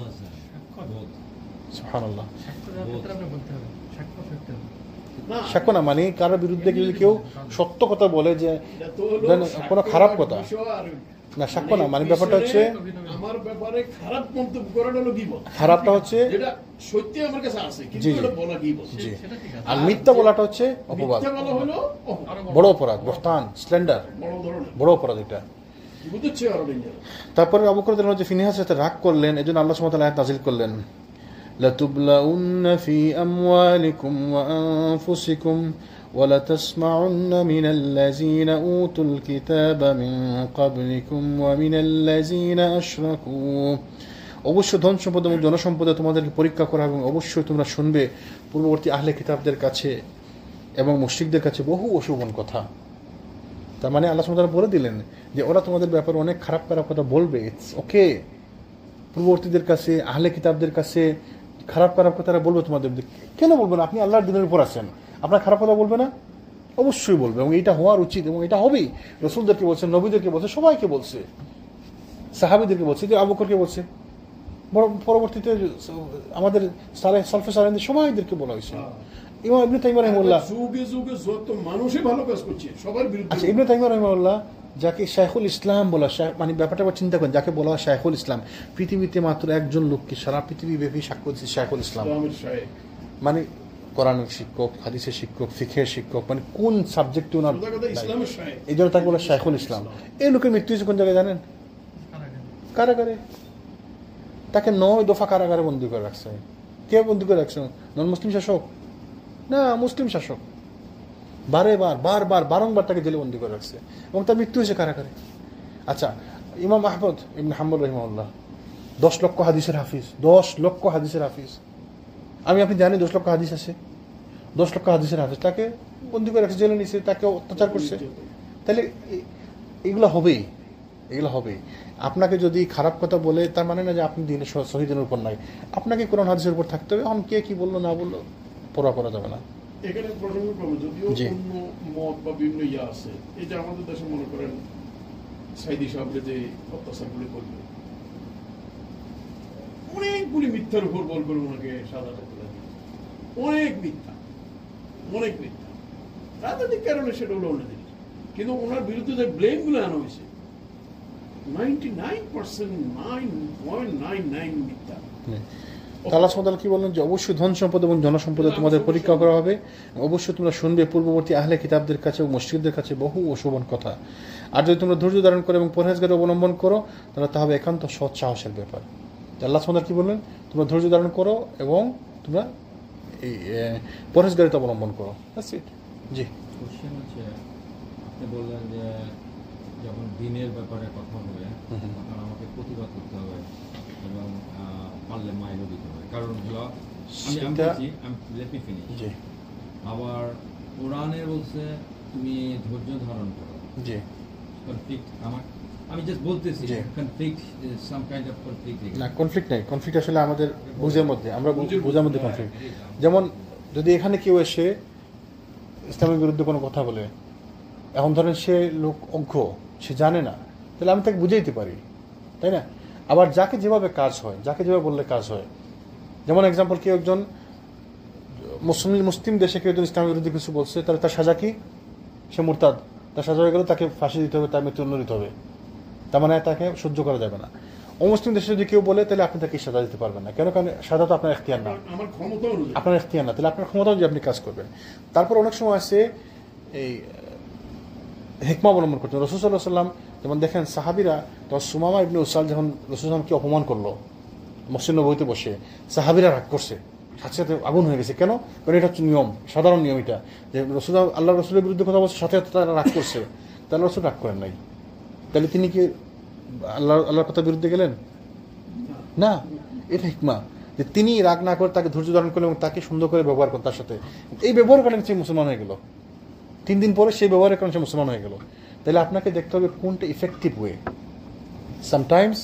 সুবহানাল্লাহ। সাক্ষ্য না মানে কারোর বিরুদ্ধে যদি কেউ সত্য কথা বলে, যে কোনো খারাপ কথা না, সাক্ষ্য না মানে ব্যাপারটা হচ্ছে আমার ব্যাপারে খারাপ মন্তব্য করাটা হলো গীবত। খারাপটা হচ্ছে যেটা সত্যি আমার কাছে আছে কিন্তু এটা বলা গীবত। জি। আর মিথ্যা বলাটা হচ্ছে অপবাদ, মিথ্যা বলা হলো বড় অপরাধ, বহতান, স্ল্যান্ডার, বড় ধরনের বড় অপরাধ এটা। গীবতের চেয়ে আরো ডেঞ্জার। তারপরে আবু বকর রাদিয়াল্লাহু আনহু যে ফিনিহাসের সাথে রাগ করলেন, এজন্য আল্লাহ সুবহানাহু ওয়া তাআলা আয়াত নাযিল করলেন, লাতুবলাউন্না ফি আমওয়ালিকুম ওয়া আনফুসিকুম ولتسمعن من الذين أوتوا الكتاب من قبلكم ومن الذين أشركوا। অবশ্যই ধন সম্পদ এবং জনসম্পদে তোমাদেরকে পরীক্ষা করা এবং অবশ্যই তোমরা শুনবে পূর্ববর্তী আহলে কিতাবদের কাছে এবং মুশরিকদের কাছে বহু অশোভন কথা। তার মানে আল্লাহ সুবহানাহু ওয়া তাআলা বলে দিলেন যে ওরা তোমাদের ব্যাপারে অনেক খারাপ কথা বলবে, ইটস ওকে। পূর্ববর্তীদের কাছে, আহলে কিতাবদের কাছে খারাপ কথা বলবে তোমাদের। কেন বলবে না? আপনি আল্লাহর দিনের উপর আছেন, আপনার খারাপ কথা বলবে না? অবশ্যই বলবে, এবং এটা হওয়ার উচিত, এবং এটা হবেই। রাসূলদেরকে বলছে, নবীদেরকে বলছে, সবাইকে বলছে, সাহাবীদেরকে বলছে, যে আবু বকরকে বলছে, পরবর্তীতে আমাদের সালফে সালেহিনদের সবাইদেরকে বলা হয়েছে। ইমাম ইবনে তাইমিয়া রাহিমাহুল্লাহ, যুগে যুগে যত মানুষই ভালো কাজ করছে সবার বিরুদ্ধে। আচ্ছা, ইবনে তাইমিয়া রাহিমাহুল্লাহ যাকে শাইখুল ইসলাম বলা, মানে ব্যাপারটা আবার চিন্তা করেন, যাকে বলা হয় শাইখুল ইসলাম, পৃথিবীতে মাত্র একজন লোককে সারা পৃথিবী ব্যাপী সাক্ষ্য দিচ্ছে শাইখুল ইসলাম। মানে কোরআনের শিক্ষক, হাদিসের শিক্ষক, ফিকহের শিক্ষক, মানে কোন সাবজেক্টে ওনার, এই জন্য তাকে বলা শাইখুল ইসলাম। এই লোকের মৃত্যু হয়েছে কোন জায়গায় জানেন? কারাগারে। তাকে 9 দফা কারাগারে বন্দী করে রাখছে। কে বন্দী করে রাখছে? নন মুসলিম শাসক না, মুসলিম শাসক। বারংবার তাকে জেলে বন্দী করে রাখছে, এবং তার মৃত্যু হয়েছে কারাগারে। আচ্ছা, ইমাম আহমদ ইবনে হাম্বল রাহিমাহুল্লাহ 10 লক্ষ হাদিসের হাফিজ, 10 লক্ষ হাদিসের হাফিজ, আপনি জানি 10 লক্ষ হাদিস আছে, 10 লক্ষ হাদিসের হাদিস তাকে বন্দি করে রাখছে, জেলে নিছে, তাকে অত্যাচার করছে, তাহলে এগুলো হবেই, এগুলো হবেই। আপনাকে যদি খারাপ কথা বলে তার মানে না যে আপনি দিনের শহীদের উপর নাই, আপনাকে কোরআন হাদিসের উপর থাকতে হবে। এখন কে কি বললো না বললো পরোয়া করা যাবে না। এখানে প্রসঙ্গক্রমে যদিও জি। অন্য মত বা বিভিন্ন ইয়া আছে, এই যে আমাদের দেশে মনে করেন সাইদি সাহেবকে যে অত্যাচারগুলি করবে, অনেকগুলি মিথ্যার উপর বল করে ওনাকে সাজাটা করে দিল, অনেক মিথ্যা, অনেক মিথ্যা, রাজনৈতিক কারণে সেটা হলো অন্য জিনিস। কিন্তু ওনার বিরুদ্ধে যে ব্লেম গুলো আনা হয়েছে 99% 9.99 মিথ্যা। আল্লাহ সুবহানাহু ওয়া তাআলা কি বললেন যে অবশ্যই ধন সম্পদ এবং জনসম্পদে তোমাদের পরীক্ষা করা হবে, অবশ্যই তোমরা শুনবে পূর্ববর্তী আহলে কিতাবদের কাছে ও মুশরিকদের কাছে বহু অশোভন কথা। আর যদি তোমরা ধৈর্য ধারণ করো এবং পরহেজগারি অবলম্বন করো তাহলে তা হবে একান্ত সৎ সাহসের ব্যাপার। আল্লাহ সুবহানাহু ওয়া তাআলা কি বললেন, তোমরা ধৈর্য ধারণ করো এবং তোমরা এই পরহেজগারিতা অবলম্বন করো। That's it. জি। কোশ্চেন হচ্ছে, আপনি বললেন যে যখন দিনের ব্যাপারে কথা হবে তখন আমাকে প্রতিবাদ করতে হবে এবং পারলে মাইলও দিতে হবে, কারণ হলো let me finish। জি আবার কোরআনে বলছে তুমি ধৈর্য ধারণ করো। জি কনফ্লিক্ট আমি জাস্ট বলতেছি জি। Conflict some kind of conflict. না, কনফ্লিক্ট নেই। কনফ্লিক্ট আসলে আমাদের বুঝের মধ্যে, আমরা বোঝার মধ্যে কনফ্লিক্ট। যেমন যদি এখানে কেউ এসে ইসলামের বিরুদ্ধে কোনো কথা বলে, এখন ধরেন সে লোক অজ্ঞ, সে জানে না, তাহলে আমি তাকে বুঝাইতে পারি, তাই না? আবার যাকে যেভাবে কাজ হয়, যাকে যেভাবে বললে কাজ হয়, যেমন এক্সাম্পল কেউ একজন মুসলিম দেশে কেউ একজন ইসলামের বিরুদ্ধে কিছু বলছে, তাহলে তার সাজা কি? সে মুরতাদ, তার সাজা হয়ে গেলে তাকে ফাঁসি দিতে হবে, তার মৃত্যুদণ্ড দিতে হবে, তার মানে তাকে সহ্য করা যাবে না। অমুসলিম দেশে যদি কেউ বলে তাহলে আপনি তাকে সাজা দিতে পারবেন না। কেন? কারণ সাজা তো আপনার এখতিয়ার না, আমার ক্ষমতা অনুযায়ী আপনার এখতিয়ার না, তাহলে আপনার ক্ষমতা যে আপনি কাজ করবেন। তারপর অনেক সময় আছে এই হিকমা অবলম্বন করতেন রাসূল সাল্লাল্লাহু আলাইহি ওয়াসাল্লাম। যেমন দেখেন সাহাবীরা, তখন সুমামা ইবনে উসাল যখন রাসূল সাল্লামকে অপমান করলো মসজিদ নববীতে বসে, সাহাবীরা রাগ করছে, সাথে সাথে আগুন হয়ে গেছে। কেন? কারণ এটা হচ্ছে নিয়ম, সাধারণ নিয়ম এটা, যে আল্লাহ রসুলের বিরুদ্ধে কথা বলছে, সাথে সাথে তারা রাগ করছে, তাহলে রসুল রাগ করেন নাই। তাহলে তিনি কি আল্লাহর কথার বিরুদ্ধে গেলেন? না, এটা হিকমা, যে তিনি রাগ না করে তাকে ধৈর্য ধারণ করলেন এবং তাকে সুন্দর করে ব্যবহার করেন তার সাথে। এই ব্যবহার কারণে সে মুসলমান হয়ে গেল, 3 দিন পরে সেই ব্যবহারের কারণে সে মুসলমান হয়ে গেল। তাহলে আপনাকে দেখতে হবে কোনটা ইফেক্টিভ ওয়ে। সামটাইমস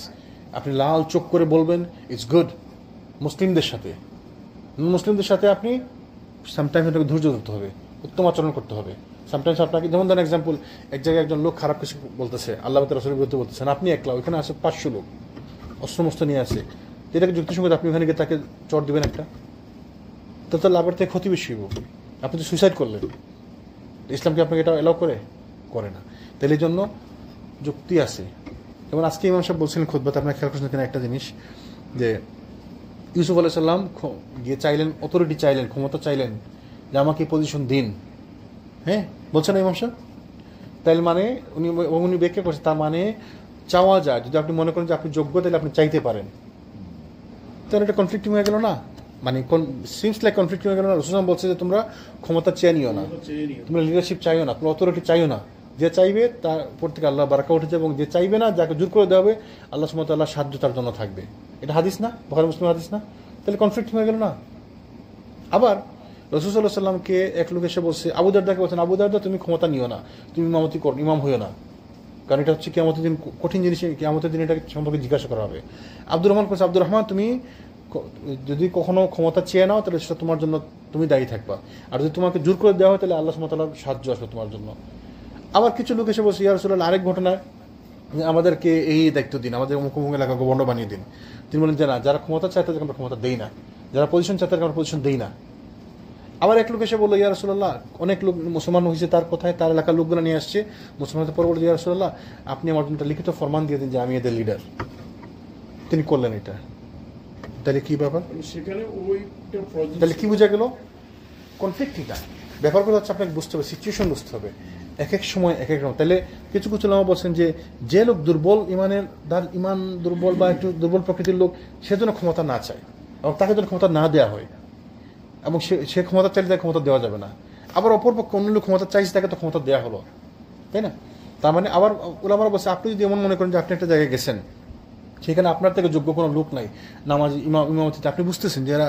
আপনি লাল চোখ করে বলবেন, ইটস গুড মুসলিমদের সাথে, মুসলিমদের সাথে আপনি সামটাইমস আপনাকে ধৈর্য ধরতে হবে, উত্তম আচরণ করতে হবে। সামটাইমস আপনাকে, যেমন ধরেন এক্সাম্পল, এক জায়গায় একজন লোক খারাপ কিছু বলতেছে, আল্লাহ রাসূলের বিরুদ্ধে বলতেছেন, আপনি একলা, ওইখানে আছে 500 লোক অস্ত্র নিয়ে আসে, এটাকে যুক্তিসঙ্গত আপনি ওখানে গিয়ে তাকে চট দিবেন একটা, তো লাভের থেকে ক্ষতি বেশি হইব। আপনি তো সুইসাইড করলেন, ইসলামকে আপনাকে এটা এলাও করে না। তাহলে এই জন্য যুক্তি আছে। যেমন আজকে ইমাম সাহেব বলছিলেন খুতবাতে, আপনার খেয়াল করছেন কিনা একটা জিনিস, যে ইউসুফ আলাইহিস সালাম গিয়ে চাইলেন, অথরিটি চাইলেন, ক্ষমতা চাইলেন, যে আমাকে পজিশন দিন। হ্যাঁ, বলছেন না ইমাম সাহেব? তাইলে মানে উনি ব্যাখ্যা করছে, তার মানে চাওয়া যায়, যদি আপনি মনে করেন যে আপনি যোগ্য, তাহলে আপনি চাইতে পারেন। তাহলে এটা কনফ্লিক্টিং হয়ে গেল না? মানে সিমস লাইক কনফ্লিক্টিং হয়ে গেল না? রাসূল বলছে যে তোমরা ক্ষমতা চেয়ে নিও না, তোমরা লিডারশিপ চাইও না, তোমরা অথরিটি চাইও না। যে চাইবে তার উপর থেকে আল্লাহ বারাকা উঠেছে, এবং যে চাইবে না, যাকে জোর করে দেওয়া হবে, আল্লাহ সুবহানাহু ওয়া তাআলার সাহায্য তার জন্য থাকবে। এটা হাদিস না? বুখারী মুসলিম হাদিস না? তাহলে কনফ্লিক্ট হয়ে গেল না? আবার রাসূল সাল্লাল্লাহু আলাইহি ওয়াসাল্লামকে এক লোক এসে বলছে, আবু দারদাকে বলছেন, আবু দারদা তুমি ক্ষমতা নিও না, তুমি ইমামতি করো, ইমাম হইও না, কারণ এটা হচ্ছে কিয়ামতের দিন কঠিন জিনিস, কিয়ামতের দিন এটা সম্পর্কে জিজ্ঞাসা করা হবে। আব্দুর রহমান বলছে, আব্দুর রহমান তুমি যদি কখনো ক্ষমতা চেয়ে নাও, তাহলে সেটা তোমার জন্য তুমি দায়ী থাকবা, আর যদি তোমাকে জোর করে দেওয়া হয়, তাহলে আল্লাহ সুবহানাহু ওয়া তাআলার সাহায্য আসবে তোমার জন্য। আবার কিছু লোক এসে বলছে, ইয়া রাসূলুল্লাহ, আরেক ঘটনায় আমাদেরকে এই দায়িত্ব দিন, আমাদের অমুক অমুক এলাকা গভর্ন বানিয়ে দিন। তিনি বলেন যে না, যারা ক্ষমতা চায় তাদেরকে আমরা ক্ষমতা দেই না, যারা পজিশন চায় তাদেরকে আমরা পজিশন দেই না। আবার এক লোক এসে বললো, ইয়া রাসূলুল্লাহ, অনেক লোক মুসলমান হয়েছে তার কথায়, তার এলাকার লোকগুলো নিয়ে আসছে, মুসলমানদের পর বলল, ইয়া রাসূলুল্লাহ, আপনি আমার জন্য লিখিত ফরমান দিয়ে দিন যে আমি এদের লিডার। তিনি করলেন এটা। তাহলে কি ব্যাপার? সেখানে ওইটা তাহলে কি বোঝা গেল? কনফ্লিক্ট এটা। ব্যাপারগুলো হচ্ছে আপনাকে বুঝতে হবে, সিচুয়েশন বুঝতে হবে, এক এক সময় এক এক রকম। তাহলে কিছু কিছু লামা বলছেন যে লোক দুর্বল ইমানের, তার ইমান দুর্বল বা একটু দুর্বল প্রকৃতির লোক, সেজন্য ক্ষমতা না চায় এবং তাকে যেন ক্ষমতা না দেওয়া হয়, এবং সে ক্ষমতা চাইলে তাকে ক্ষমতা দেওয়া যাবে না। আবার অপরপক্ষে অন্য লোক ক্ষমতা চাইছে, তাকে তো ক্ষমতা দেওয়া হলো, তাই না? তার মানে আবার ওলামারা বলছে, আপনি যদি এমন মনে করেন যে আপনি একটা জায়গায় গেছেন, সেখানে আপনার থেকে যোগ্য কোনো লোক নাই নামাজ ইমামতিতে, আপনি বুঝতেছেন যে এরা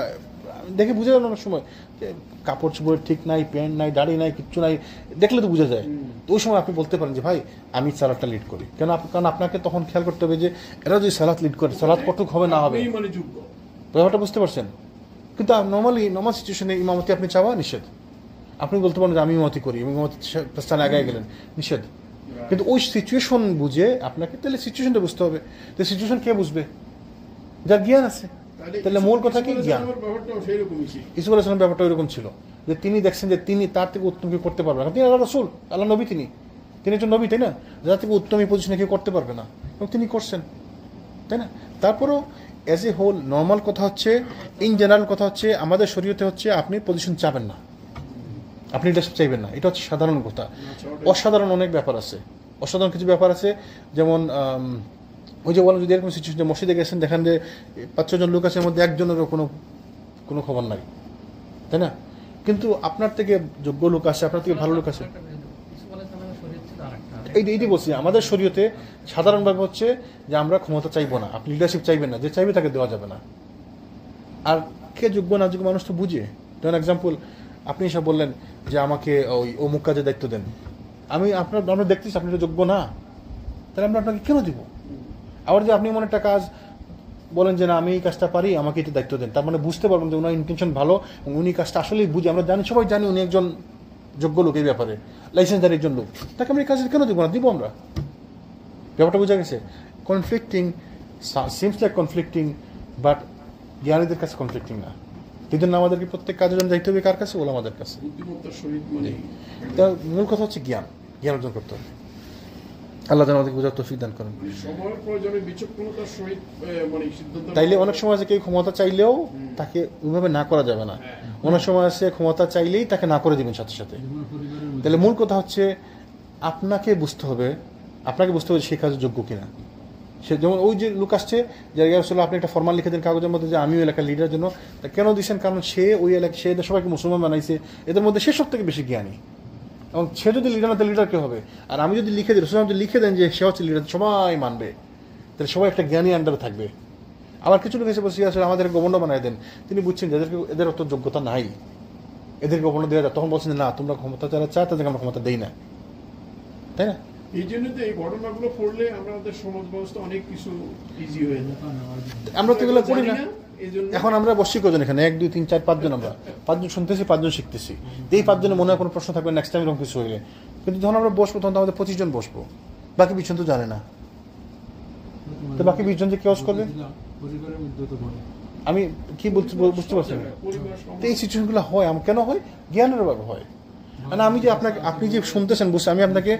দেখে বুঝে যান অনেক সময় যে কাপড় চোপড় ঠিক নাই, প্যান্ট নাই, দাড়ি নাই, কিচ্ছু নাই, দেখলে তো বুঝে যায়। তো ওই সময় আপনি বলতে পারেন যে ভাই আমি সালাদটা লিড করি, কারণ আপনাকে তখন খেয়াল করতে হবে যে এরা যদি সালাদ লিড করে সালাদ কতটুকু হবে না হবে, মানে যোগ্য ব্যাপারটা বুঝতে পারছেন। কিন্তু নর্মাল সিচুয়েশনে ইমামতি আপনি চাওয়া নিষেধ। আপনি বলতে পারেন যে আমি ইমামতি করি, ইমামতি স্থানে আগে গেলেন, নিষেধ। কিন্তু ওই সিচুয়েশন বুঝে আপনাকে তাহলে সিচুয়েশনটা বুঝতে হবে। তো সিচুয়েশন কে বুঝবে? যার জ্ঞান আছে। তাহলে মূল কথা কি? জ্ঞান। ইসুফ আলাইহিস সালাম ব্যাপারটা ওইরকম ছিল যে তিনি দেখছেন যে তিনি তার থেকে উত্তম কেউ করতে পারবে না। তিনি আল্লাহ রাসূল, আল্লাহ নবী, তিনি একজন নবী, তাই না? যার থেকে উত্তম এই পজিশনে কেউ করতে পারবে না, এবং তিনি করছেন, তাই না? তারপরও অ্যাজ এ হোল নর্মাল কথা হচ্ছে, ইন জেনারেল কথা হচ্ছে, আমাদের শরীয়তে হচ্ছে আপনি পজিশন চাবেন না, আপনি লিডারশিপ চাইবেন না, এটা হচ্ছে সাধারণ কথা। অসাধারণ অনেক ব্যাপার আছে, অসাধারণ কিছু ব্যাপার আছে। যেমন ওই যে বলেন যদি এরকম সিচুয়েশন যে মসজিদে গেছেন, দেখেন যে 5-6 জন লোক আছে, এর মধ্যে একজনেরও কোনো খবর নাই, তাই না? কিন্তু আপনার থেকে যোগ্য লোক আছে, আপনার থেকে ভালো লোক আছে। এইটি বলছি, আমাদের শরীয়তে সাধারণভাবে হচ্ছে যে আমরা ক্ষমতা চাইবো না, আপনি লিডারশিপ চাইবেন না, যে চাইবে তাকে দেওয়া যাবে না। আর কে যোগ্য না যোগ্য মানুষ তো বুঝে। যেমন এক্সাম্পল, আপনি এসে বললেন যে আমাকে ওই অমুক কাজে দায়িত্ব দেন, আমরা দেখতেছি আপনি তো যোগ্য না, তাহলে আমরা আপনাকে কেন দিব? আবার যে আপনি এমন একটা কাজ বলেন যে না আমি এই কাজটা পারি, আমাকে এটা দায়িত্ব দেন, তার মানে বুঝতে পারবেন যে ওনার ইন্টেনশন ভালো, এবং উনি কাজটা আসলেই বুঝে। আমরা জানি, সবাই জানি উনি একজন যোগ্য লোক, এই ব্যাপারে লাইসেন্সদার একজন লোক, তাকে আমরা এই কাজে কেন দিব না? দিব আমরা। ব্যাপারটা বোঝা গেছে? Conflicting seems like conflicting, but জ্ঞানীদের কাছে কনফ্লিক্টিং না। এই জন্য আমাদেরকে প্রত্যেক কাজের জন্য দায়িত্ব হবে কার কাছে? বলে আমাদের কাছে। তার মূল কথা হচ্ছে জ্ঞান অর্জন করতে হবে। আল্লাহ যেন আমাদেরকে বোঝার তৌফিক দান করেন। তাইলে অনেক সময় আছে কেউ ক্ষমতা চাইলেও তাকে ওইভাবে না করা যাবে না, অনেক সময় আছে ক্ষমতা চাইলেই তাকে না করে দিবেন সাথে সাথে। তাহলে মূল কথা হচ্ছে আপনাকে বুঝতে হবে সে কাজের যোগ্য কিনা। সে যেমন ওই যে লোক আসছে যে আসলে আপনি একটা ফরমাল লিখে দেন কাগজের মধ্যে যে আমি ওই এলাকার লিডার জন্য, তা কেন দিচ্ছেন? কারণ সে ওই এলাকা, সে সবাইকে মুসলমান বানাইছে, এদের মধ্যে সে সব থেকে বেশি জ্ঞানী, এবং সে যদি লিডার না, তাহলে লিডার কে হবে? আর আমি যদি লিখে দিই, রসুল যদি লিখে দেন যে সে হচ্ছে লিডার, সবাই মানবে, তাহলে সবাই একটা জ্ঞানী আন্ডারে থাকবে। আবার কিছু লোক এসে বসে আসলে আমাদের গভর্নর বানাই দেন, তিনি বুঝছেন যে এদের অত যোগ্যতা নাই, এদের গভর্নর দেওয়া যায়, তখন বলছেন না তোমরা ক্ষমতা যারা চায় তাদেরকে আমরা ক্ষমতা দেই না, তাই না? এই জন্য তো এই ঘটনাগুলো পড়লে আমাদের সমাজ ব্যবস্থা অনেক কিছু ইজি হয়ে যায়। আমরা তো এগুলো করি না। এখন আমরা বসছি কজন এখানে? 1, 2, 3, 4, 5 জন। আমরা 5 জন শুনতেছি, 5 জন শিখতেছি। এই 5 জনের মনে হয় কোনো প্রশ্ন থাকবে নেক্সট টাইম এরকম কিছু হইলে, কিন্তু যখন আমরা বসবো তখন তো আমাদের 25 জন বসবো, বাকি 20 জন তো জানে না। তো বাকি 20 জন যে কেওস করবে, আমি কি বুঝতে পারছি না। তো এই সিচুয়েশনগুলো হয় কেন হয়? জ্ঞানের অভাবে হয়। মানে আমি যে আপনি যে শুনতেছেন বুঝছি, আমি আপনাকে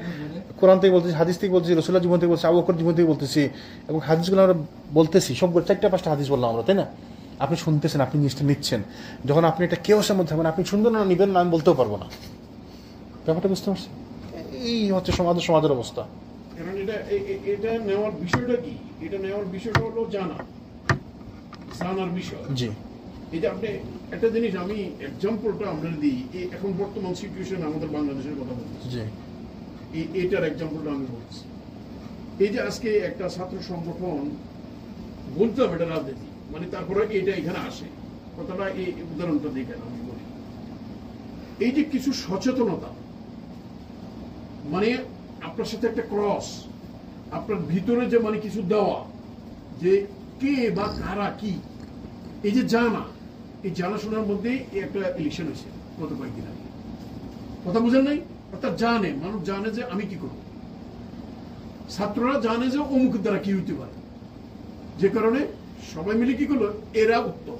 কোরআন থেকে বলতেছি, হাদিস থেকে বলতেছি, রাসূলুল্লাহ জীবন থেকে বলতেছি, আবু বকর জীবন থেকে বলতেছি, এবং হাদিসগুলো আমরা বলতেছি, সব 4-5টা হাদিস বললাম আমরা, তাই না? আপনি শুনতেছেন, আপনি জিনিসটা নিচ্ছেন। যখন আপনি একটা কেওসের মধ্যে থাকবেন, আপনি শুনবেন না, নিবেন না, আমি বলতেও পারবো না। ব্যাপারটা বুঝতে পারছি? এই হচ্ছে সমাজের অবস্থা। কারণ এটা নেওয়ার বিষয়টা কি? এটা নেওয়ার বিষয়টা হলো জানার বিষয়। জি, এই যে আপনি একটা জিনিস, আমি এক্সাম্পলটা আমরা দিই, এখন বর্তমান সিচুয়েশন আমাদের বাংলাদেশের কথা বলতেছি, জি, এটার এক্সাম্পলটা আমি বলছি। এই যে আজকে একটা ছাত্র সংগঠন, বলতে হবে এটা রাজনীতি, মানে তারপরে এটা এখানে আসে, কথাটা এই উদাহরণটা দিয়ে কেন আমি বলি, এই যে কিছু সচেতনতা, মানে আপনার সাথে একটা ক্রস, আপনার ভিতরে যে মানে কিছু দেওয়া, যে কে বা কারা কি, এই যে এই জানাশোনার মধ্যে একটা ইলেকশন হয়েছে গত কয়েকদিন আগে, কথা বুঝেন নাই? অর্থাৎ মানুষ জানে যে আমি কি করব, ছাত্ররা জানে যে অমুকের দ্বারা কি হইতে পারে, যে কারণে সবাই মিলে কি করলো, এরা উত্তম,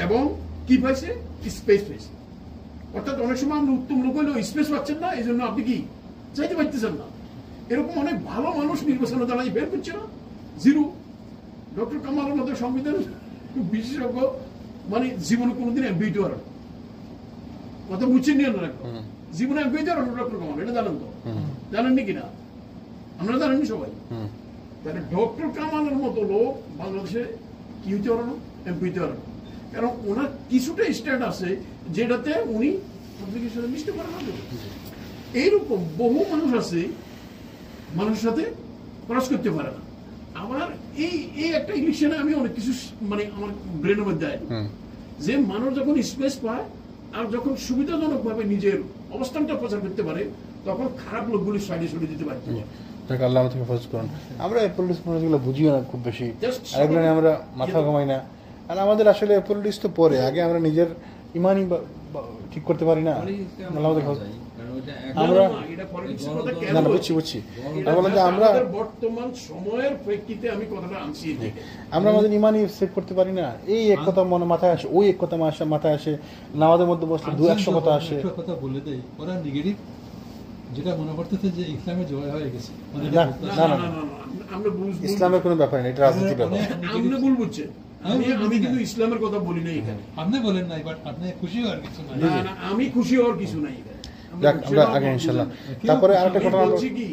এবং কি পাইছে? স্পেস পাইছে। অর্থাৎ অনেক সময় আমরা উত্তম লোক হইলেও স্পেস পাচ্ছেন না, এই জন্য আপনি কি চাইতে পারতেছেন না। এরকম অনেক ভালো মানুষ নির্বাচনে দাঁড়াই বের করছে না, জিরো। ডক্টর কামালের মতো সংবিধান বিশেষজ্ঞ, মানে জীবনে কোনোদিন এমপি হতে পারে, কথা বুঝছেন নিয়ে না, জীবনে এমপি হতে পারে ডক্টর কামাল, এটা জানেন তো? জানেননি কিনা? আমরা জানেননি সবাই। তাহলে ডক্টর কামালের মতো লোক বাংলাদেশে কি হইতে পারে না, এমপি হতে পারে না, কারণ ওনার কিছুটা স্ট্যান্ড আছে যেটাতে উনি পাবলিকের সাথে মিশতে পারে না। এইরকম বহু মানুষ আছে মানুষের সাথে ক্রস করতে পারে না। আমার এই একটা ইলেকশনে আমি অনেক কিছু মানে আমার ব্রেনের মধ্যে যে মানুষ যখন স্পেস পায় আর যখন সুবিধাজনকভাবে নিজের অবস্থানটা প্রচার করতে পারে, তখন খারাপ লোকগুলি সাইডে সরে দিতে পারে। যাকে আল্লাহ আমাকে হেফাজত করুন। আমরা পলিটিক্স গুলো বুঝিও না খুব বেশি, Just আর এগুলো নিয়ে আমরা মাথা ঘামাই না। আর আমাদের আসলে পলিটিক্স তো পরে, আগে আমরা নিজের ইমানই ঠিক করতে পারি না। আল্লাহ আমাদের হেফাজত। আমরা এটা পলিটিক্সের কথা কেন না না বলছি? বুঝছি এটা আমি বললাম যে আমরা আমাদের বর্তমান সময়ের প্রেক্ষিতে আমি কথাটা আনছি এদিকে। আমরা আমাদের ইমানই সেভ করতে পারি না। এই এক কথা মনে মাথায় আসে, ওই এক কথা মাথায় আসে, নামাজের মধ্যে বসলে 200 কথা আসে। একটা কথা বলে দেই, ওরা নেগেটিভ যেটা মনে করতেছে যে ইসলামের জয় হয়ে গেছে, মানে না, না না না না, আমরা ইসলামের কোনো ব্যাপার নেই, এটা রাজনীতি ব্যাপার। আপনি ভুল বুঝছেন। আমি কিন্তু ইসলামের কথা বলি নাই এখানে। আপনি বলেন নাই, বাট আপনি খুশি হওয়ার কিছু নাই। না না, আমি খুশি হওয়ার কিছু নাই এখানে। যাক, আমরা আগে ইনশাআল্লাহ। তারপরে আরেকটা আমি কথা বলছি কি,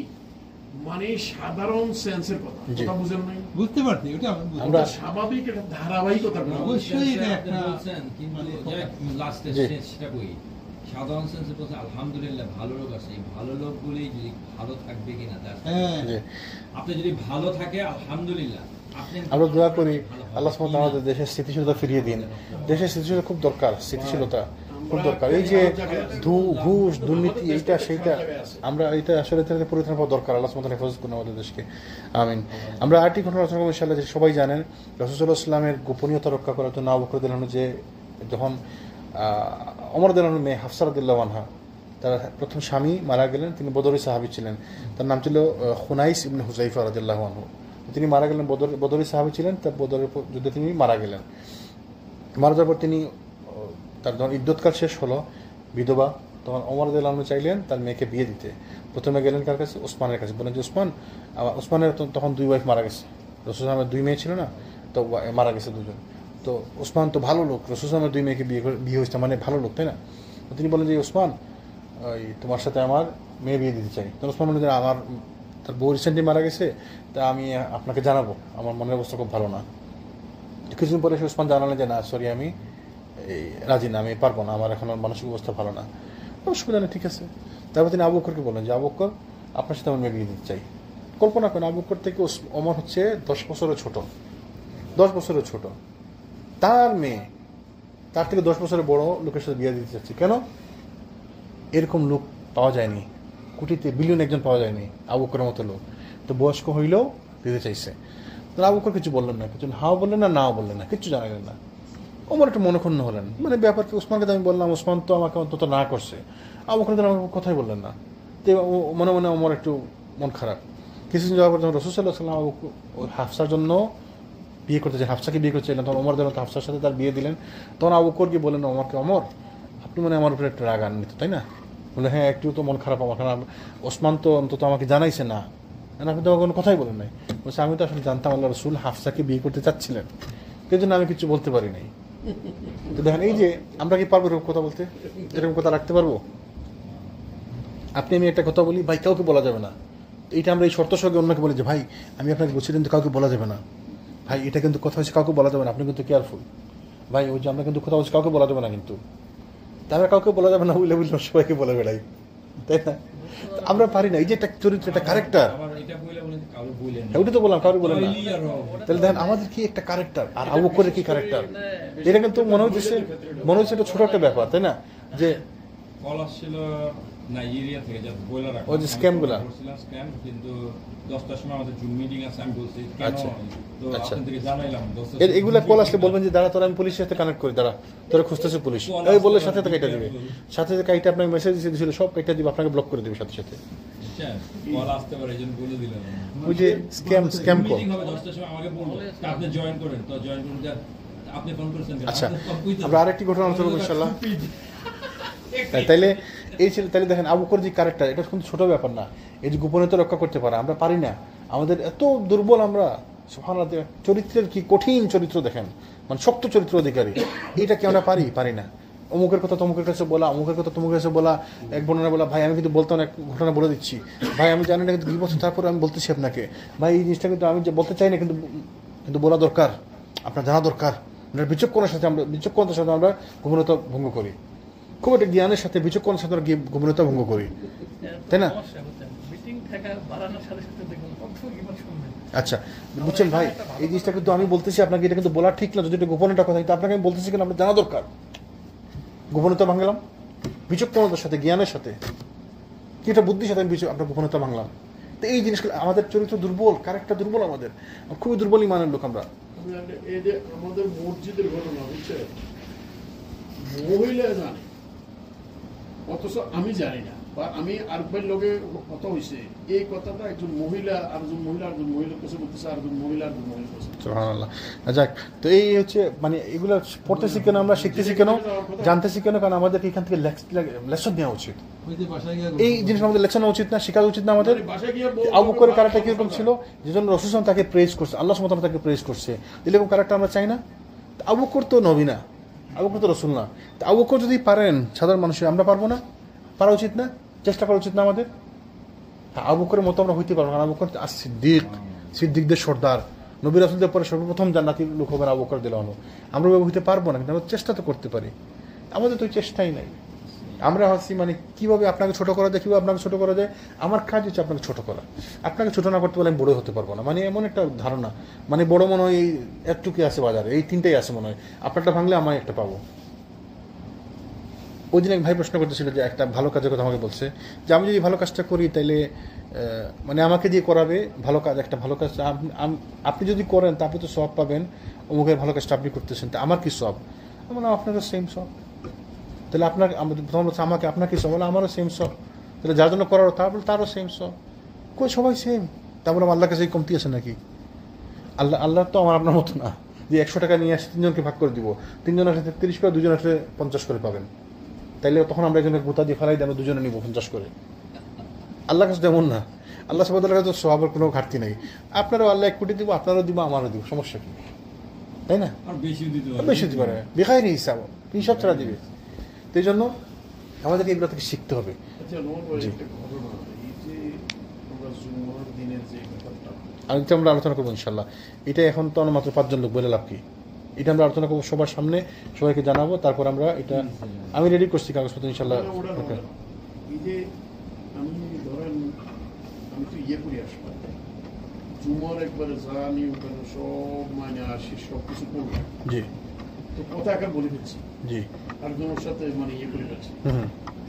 মানে সাধারণ সেন্সের কথা, জি। কথা বুঝেন নাই? বুঝতে পারছি, ওটা আমি বুঝতে আমরা- এটা স্বাভাবিক, এটা ধারাবাহিকতা। অবশ্যই এটা আপনি একটা বলছেন, কিন্তু লাস্টে জি। সেটা কই সাধারণ সেন্সে বলছে আলহামদুলিল্লাহ ভালো লোক আছে, এই ভালো লোকগুলি যদি ভালো থাকবে কিনা হ্যাঁ জি। আপনি যদি ভালো থাকে আলহামদুলিল্লাহ আপনি আমরা দোয়া করি আল্লাহ সুবহানাহু ওয়া তাআলা আমাদের দেশের স্থিতিশীলতা ফিরিয়ে দিন। দেশের স্থিতিশীলতা খুব দরকার, স্থিতিশীলতা খুব দরকার। এই যে ঘুষ দুর্নীতি এইটা সেইটা, আমরা এটা আসলে থেকে পরিত্রাণ পাওয়া দরকার। আল্লাহ সুবহানাহু ওয়া তাআলা হেফাজত করুন আমাদের দেশকে, আমিন। আমরা আরেকটি ঘটনা আলোচনা করব ইনশাআল্লাহ। যে সবাই জানেন রাসূলুল্লাহ সাল্লাল্লাহু আলাইহি ওয়াসাল্লামের গোপনীয়তা রক্ষা করার জন্য আবু বকর রাদিয়াল্লাহু আনহু যে যখন ওমর রাদিয়াল্লাহু আনহুর মেয়ে হাফসা রাদিয়াল্লাহু আনহা, তার প্রথম স্বামী মারা গেলেন, তিনি বদরি সাহাবী ছিলেন, তার নাম ছিল খুনাইস ইবনে হুযাইফা রাদিয়াল্লাহু আনহু। তিনি মারা গেলেন, বদরি সাহাবী ছিলেন, তার বদরের যুদ্ধে তিনি মারা গেলেন। মারা যাওয়ার পর তিনি তার যখন ইদ্যৎকাল শেষ হলো, বিধবা, তখন ওমর রাদিয়াল্লাহু আনহু চাইলেন তার মেয়েকে বিয়ে দিতে। প্রথমে গেলেন কার কাছে? ওসমানের কাছে। বলেন যে ওসমানের তখন 2 ওয়াইফ মারা গেছে, রাসূল সাল্লাল্লাহু আলাইহি 2 মেয়ে ছিল না, তো মারা গেছে 2জন। তো ওসমান তো ভালো লোক, রাসূল সাল্লাল্লাহু আলাইহি 2 মেয়েকে বিয়ে হয়েছে, মানে ভালো লোক, তাই না? তো তিনি বলেন যে ওসমান, ওই তোমার সাথে আমার মেয়ে বিয়ে দিতে চাই। তো ওসমান বলেন যে আমার তার বউ রিসেন্টলি মারা গেছে, তা আমি আপনাকে জানাবো, আমার মনের অবস্থা খুব ভালো না। কিছুদিন পরে ওসমান জানালেন যে না সরি, আমি এই রাজি না, আমি পারবো না, আমার এখন মানসিক অবস্থা ভালো না। অসুবিধা নেই, ঠিক আছে। তারপর তিনি আবু বকরকে বলেন যে আবু বকর, আপনার সাথে আমার মেয়ে বিয়ে দিতে চাই। কল্পনা করেন আবু বকর থেকে ওমর হচ্ছে 10 বছরের ছোট, 10 বছরের ছোট, তার মেয়ে তার থেকে 10 বছরের বড় লোকের সাথে বিয়ে দিতে চাচ্ছে। কেন? এরকম লোক পাওয়া যায়নি, কোটিতে বিলিয়ন একজন পাওয়া যায়নি আবু বকরের মতো লোক। তো বয়স্ক হইলেও দিতে চাইছে। তো আবু বকর কিছু বললেন না, কিছু হাও বললেন না, নাও বললেন না, কিচ্ছু জানালেন না। ওমর একটু মনক্ষুণ্ণ হলেন, মানে ব্যাপারকে ওসমানকে আমি বললাম, ওসমান তো আমাকে অন্তত না করছে, আবু বকর আমাকে কথাই বললেন না। তো মনে মনে ওমর একটু মন খারাপ। কিছুদিন যাওয়ার পর যখন রাসূল সাল্লাল্লাহু আলাইহি ওয়াসাল্লাম হাফসার জন্য বিয়ে করতে চাই, হাফসাকে বিয়ে করতে চাইলেন, তখন ওমর যেন হাফসার সাথে তার বিয়ে দিলেন। তখন আবু বকর গিয়ে বললেন ওমরকে, ওমর আপনি মানে আমার উপরে একটা রাগ আনন্দিত, তাই না? বলে হ্যাঁ, একটু তো মন খারাপ আমার, কারণ ওসমান তো অন্তত আমাকে জানাইছে না, আপনি তো কোনো কথাই বলেন নাই। বলছে আমি তো আসলে জানতাম আল্লাহ রাসূল হাফসাকে বিয়ে করতে চাচ্ছিলেন, সেই জন্য আমি কিছু বলতে পারি নাই। তো দেখেন, এই যে আমরা কি পারবো এরকম কথা বলতে, এরকম কথা রাখতে পারবো? আপনি আমি একটা কথা বলি, ভাই কাউকে বলা যাবে না, এইটা আমরা এই শর্ত সঙ্গে অন্যকে বলি যে ভাই আমি আপনাকে বলছি কিন্তু কাউকে বলা যাবে না, ভাই এটা কিন্তু কথা হচ্ছে কাউকে বলা যাবে না, আপনি কিন্তু কেয়ারফুল, ভাই ওই যে আমরা কিন্তু কথা হচ্ছে কাউকে বলা যাবে না, কিন্তু তারা কাউকে বলা যাবে না বুঝলে সবাইকে বলে বেড়াই, তাই না? আমরা পারি না, এই যে একটা চরিত্র, একটা ক্যারেক্টার, ওটা তো বললাম কাউকে বলেন না। তাহলে দেখেন আমাদের কি একটা ক্যারেক্টার, আর আবু বকরের কি ক্যারেক্টার, এটা কিন্তু মনে হচ্ছে এটা ছোট একটা ব্যাপার, তাই না? যে কল আসছিল নাইজেরিয়া থেকে, যা বইলা রাখা, ওই যে স্ক্যামগুলা, স্ক্যাম, কিন্তু 10টার সময় আমাদের জুম মিটিং আছে, আমি বলছি কেন, আচ্ছা, তো আচ্ছা। আপনাদের থেকে জানাইলাম এগুলা কল আসলে বলবেন যে দাঁড়া তোরা আমি পুলিশের সাথে কানেক্ট করি, দাঁড়া তোরা খুঁজতেছে পুলিশ, এই বললে সাথে সাথে কেটে দিবে, সাথে সাথে কাইটা আপনাকে মেসেজ দিয়েছিল সব কেটে দিবে, আপনাকে ব্লক করে দিবে সাথে সাথে। কল আসতে পারে, এই জন্য বলে দিলাম। ওই যে স্ক্যাম কল। মিটিং হবে 10টার সময়, আমাকে বললো আপনি জয়েন করেন, তো জয়েন করুন, আপনি ফোন করেছেন। আচ্ছা, আমরা আরেকটি ঘটনা আলোচনা করব ইনশাআল্লাহ। তাইলে এই ছিল, তাহলে দেখেন আবু বকর যে ক্যারেক্টার, এটা কিন্তু ছোট ব্যাপার না, এই যে গোপনীয়তা রক্ষা করতে পারে, আমরা পারি না, আমাদের এত দুর্বল আমরা, সুবহানাল্লাহ। চরিত্রের কি কঠিন চরিত্র দেখেন, মানে শক্ত চরিত্র অধিকারী, এটা কি আমরা পারি না? অমুকের কথা তমুকের কাছে বলা, অমুকের কথা তমুকের কাছে বলা, এক বর্ণনা বলা, ভাই আমি কিন্তু বলতাম না, এক ঘটনা বলে দিচ্ছি, ভাই আমি জানি না কিন্তু 2 বছর তারপরে আমি বলতেছি আপনাকে, ভাই এই জিনিসটা কিন্তু আমি বলতে চাই না, কিন্তু বলা দরকার, আপনার জানা দরকার। বিচক্ষণের সাথে আমরা গোপনীয়তা ভঙ্গ করি, খুব একটা জ্ঞানের সাথে বিচক্ষণের সাথে গোপনীয়তা ভঙ্গ করি, তাই না? আচ্ছা বুঝছেন ভাই, এই জিনিসটা কিন্তু আমি বলতেছি আপনাকে, এটা কিন্তু বলা ঠিক না, যদি এটা গোপন একটা কথা, কিন্তু আপনাকে আমি বলতেছি কেন, আপনার জানা দরকার। গোপনীয়তা ভাঙলাম বিচক্ষণতার সাথে, জ্ঞানের সাথে, কি এটা বুদ্ধির সাথে আমি আপনার গোপনীয়তা ভাঙলাম। তো এই জিনিসগুলো, আমাদের চরিত্র দুর্বল, ক্যারেক্টার দুর্বল, আমাদের খুবই দুর্বল ইমানের লোক আমরা। এই যে আমাদের মসজিদের ঘটনা হচ্ছে, মহিলা জানে অথচ আমি জানি না, বা আমি আরেকবার লোকে কথা হয়েছে এই কথাটা একজন মহিলা আরেকজন মহিলার কাছে বলতেছে, আরেকজন মহিলা মহিলার কাছে। সুবহানাল্লাহ। যাক, তো এই হচ্ছে মানে এগুলো পড়তেছি কেন, আমরা শিখতেছি কেন, জানতেছি কেন, কারণ আমাদের এখান থেকে লেসন নেওয়া উচিত। এই জিনিস আমাদের লেসন নেওয়া উচিত না, শেখা উচিত না আমাদের। আবু বকরের ক্যারেক্টার কিরকম ছিল, যেজন রাসূল সাল্লাল্লাহু তাকে প্রেজ করছে, আল্লাহ সুবহানাহু ওয়া তাআলা তাকে প্রেজ করছে, এরকম ক্যারেক্টার আমরা চাই না। আবু বকর তো নবী না, আবু বকর তো রাসূল না। আবু বকর যদি পারেন সাধারণ মানুষ, আমরা পারবো না? পারা উচিত না? চেষ্টা করা উচিত না আমাদের? আবু বকরের মতো আমরা হইতে পারবো না। আবু বকর সিদ্দিকদের সর্দার, নবী রাসূলদের পরে সর্বপ্রথম জান্নাতি লোক হবেন আবু বকর রাদিয়াল্লাহু আনহু। আমরা হইতে পারবো না, কিন্তু আমরা চেষ্টা তো করতে পারি। আমাদের তো চেষ্টাই নাই। আমরা হচ্ছি মানে কিভাবে আপনাকে ছোট করা যায়, কিভাবে আপনাকে ছোট করা যায়। আমার কাজ হচ্ছে আপনাকে ছোট করা। আপনাকে ছোট না করতে পারলে আমি বড় হতে পারবো না, মানে এমন একটা ধারণা। মানে বড় মনে হয় এই একটুকি আছে বাজারে, এই তিনটাই আছে মনে হয়, আপনারটা ভাঙলে আমি একটা পাবো। ওই দিন এক ভাই প্রশ্ন করতেছিল যে একটা ভালো কাজের কথা আমাকে বলছে, যে আমি যদি ভালো কাজটা করি তাইলে মানে আমাকে দিয়ে করাবে ভালো কাজ, একটা ভালো কাজ আপনি যদি করেন তা আপনি তো সব পাবেন, অমুকের ভালো কাজটা আপনি করতেছেন, তা আমার কি সব? আমার আপনারও সেম সব। তাহলে আপনার প্রথম বলছে আমাকে, আপনার কি সব? বলে আমারও সেম সব। তাহলে যার জন্য করার তারও সেম সব। কই সবাই সেম? তারপরে আল্লাহর কাছে কমতি আছে নাকি? আল্লাহ তো আমার আপনার মতো না যে 100 টাকা নিয়ে আসে 3 জনকে ভাগ করে দিব, 3 জন আসলে 30 করে, 2 জন আসলে 50 করে পাবেন। তাইলে তখন আমরা একজনের গোতা দিয়ে ফেলাই দিয়ে আমরা 2 জনে নিব 50 করে। আল্লাহর কাছে তেমন না। আল্লাহ সুবহানাহু ওয়া তাআলার কাছে সওয়াবের কোনো ঘাটতি নেই। আপনারও আল্লাহ 1 কোটি দিব, আপনারও দিব, আমারও দিব, সমস্যা কি? তাই না? আর বেশি দিতে পারে, বেখাইরি হিসাব, হিসাব ছাড়া দিবে। তো এই জন্য আমাদেরকে এগুলো থেকে শিখতে হবে। আর এটা আমরা আলোচনা করবো ইনশাল্লাহ। এটা এখন তো মাত্র 5 জন লোক, বলে লাভ কি? এটা আমরা আলোচনা করবো সবার সামনে, সবাইকে জানাবো, তারপর আমরা এটা আমি রেডি করছি কাগজপত্র ইনশাল্লাহ। এই যে আমি ধরেন আমি তো ইয়ে করে আসবো, জুমার একবারে যা নিয়ম কানুন সব মানে আসি, সব কিছু করবো। জি। তো কথা একা বলে ফেলছি। জি। আর জনের সাথে মানে ইয়ে করে ফেলছি।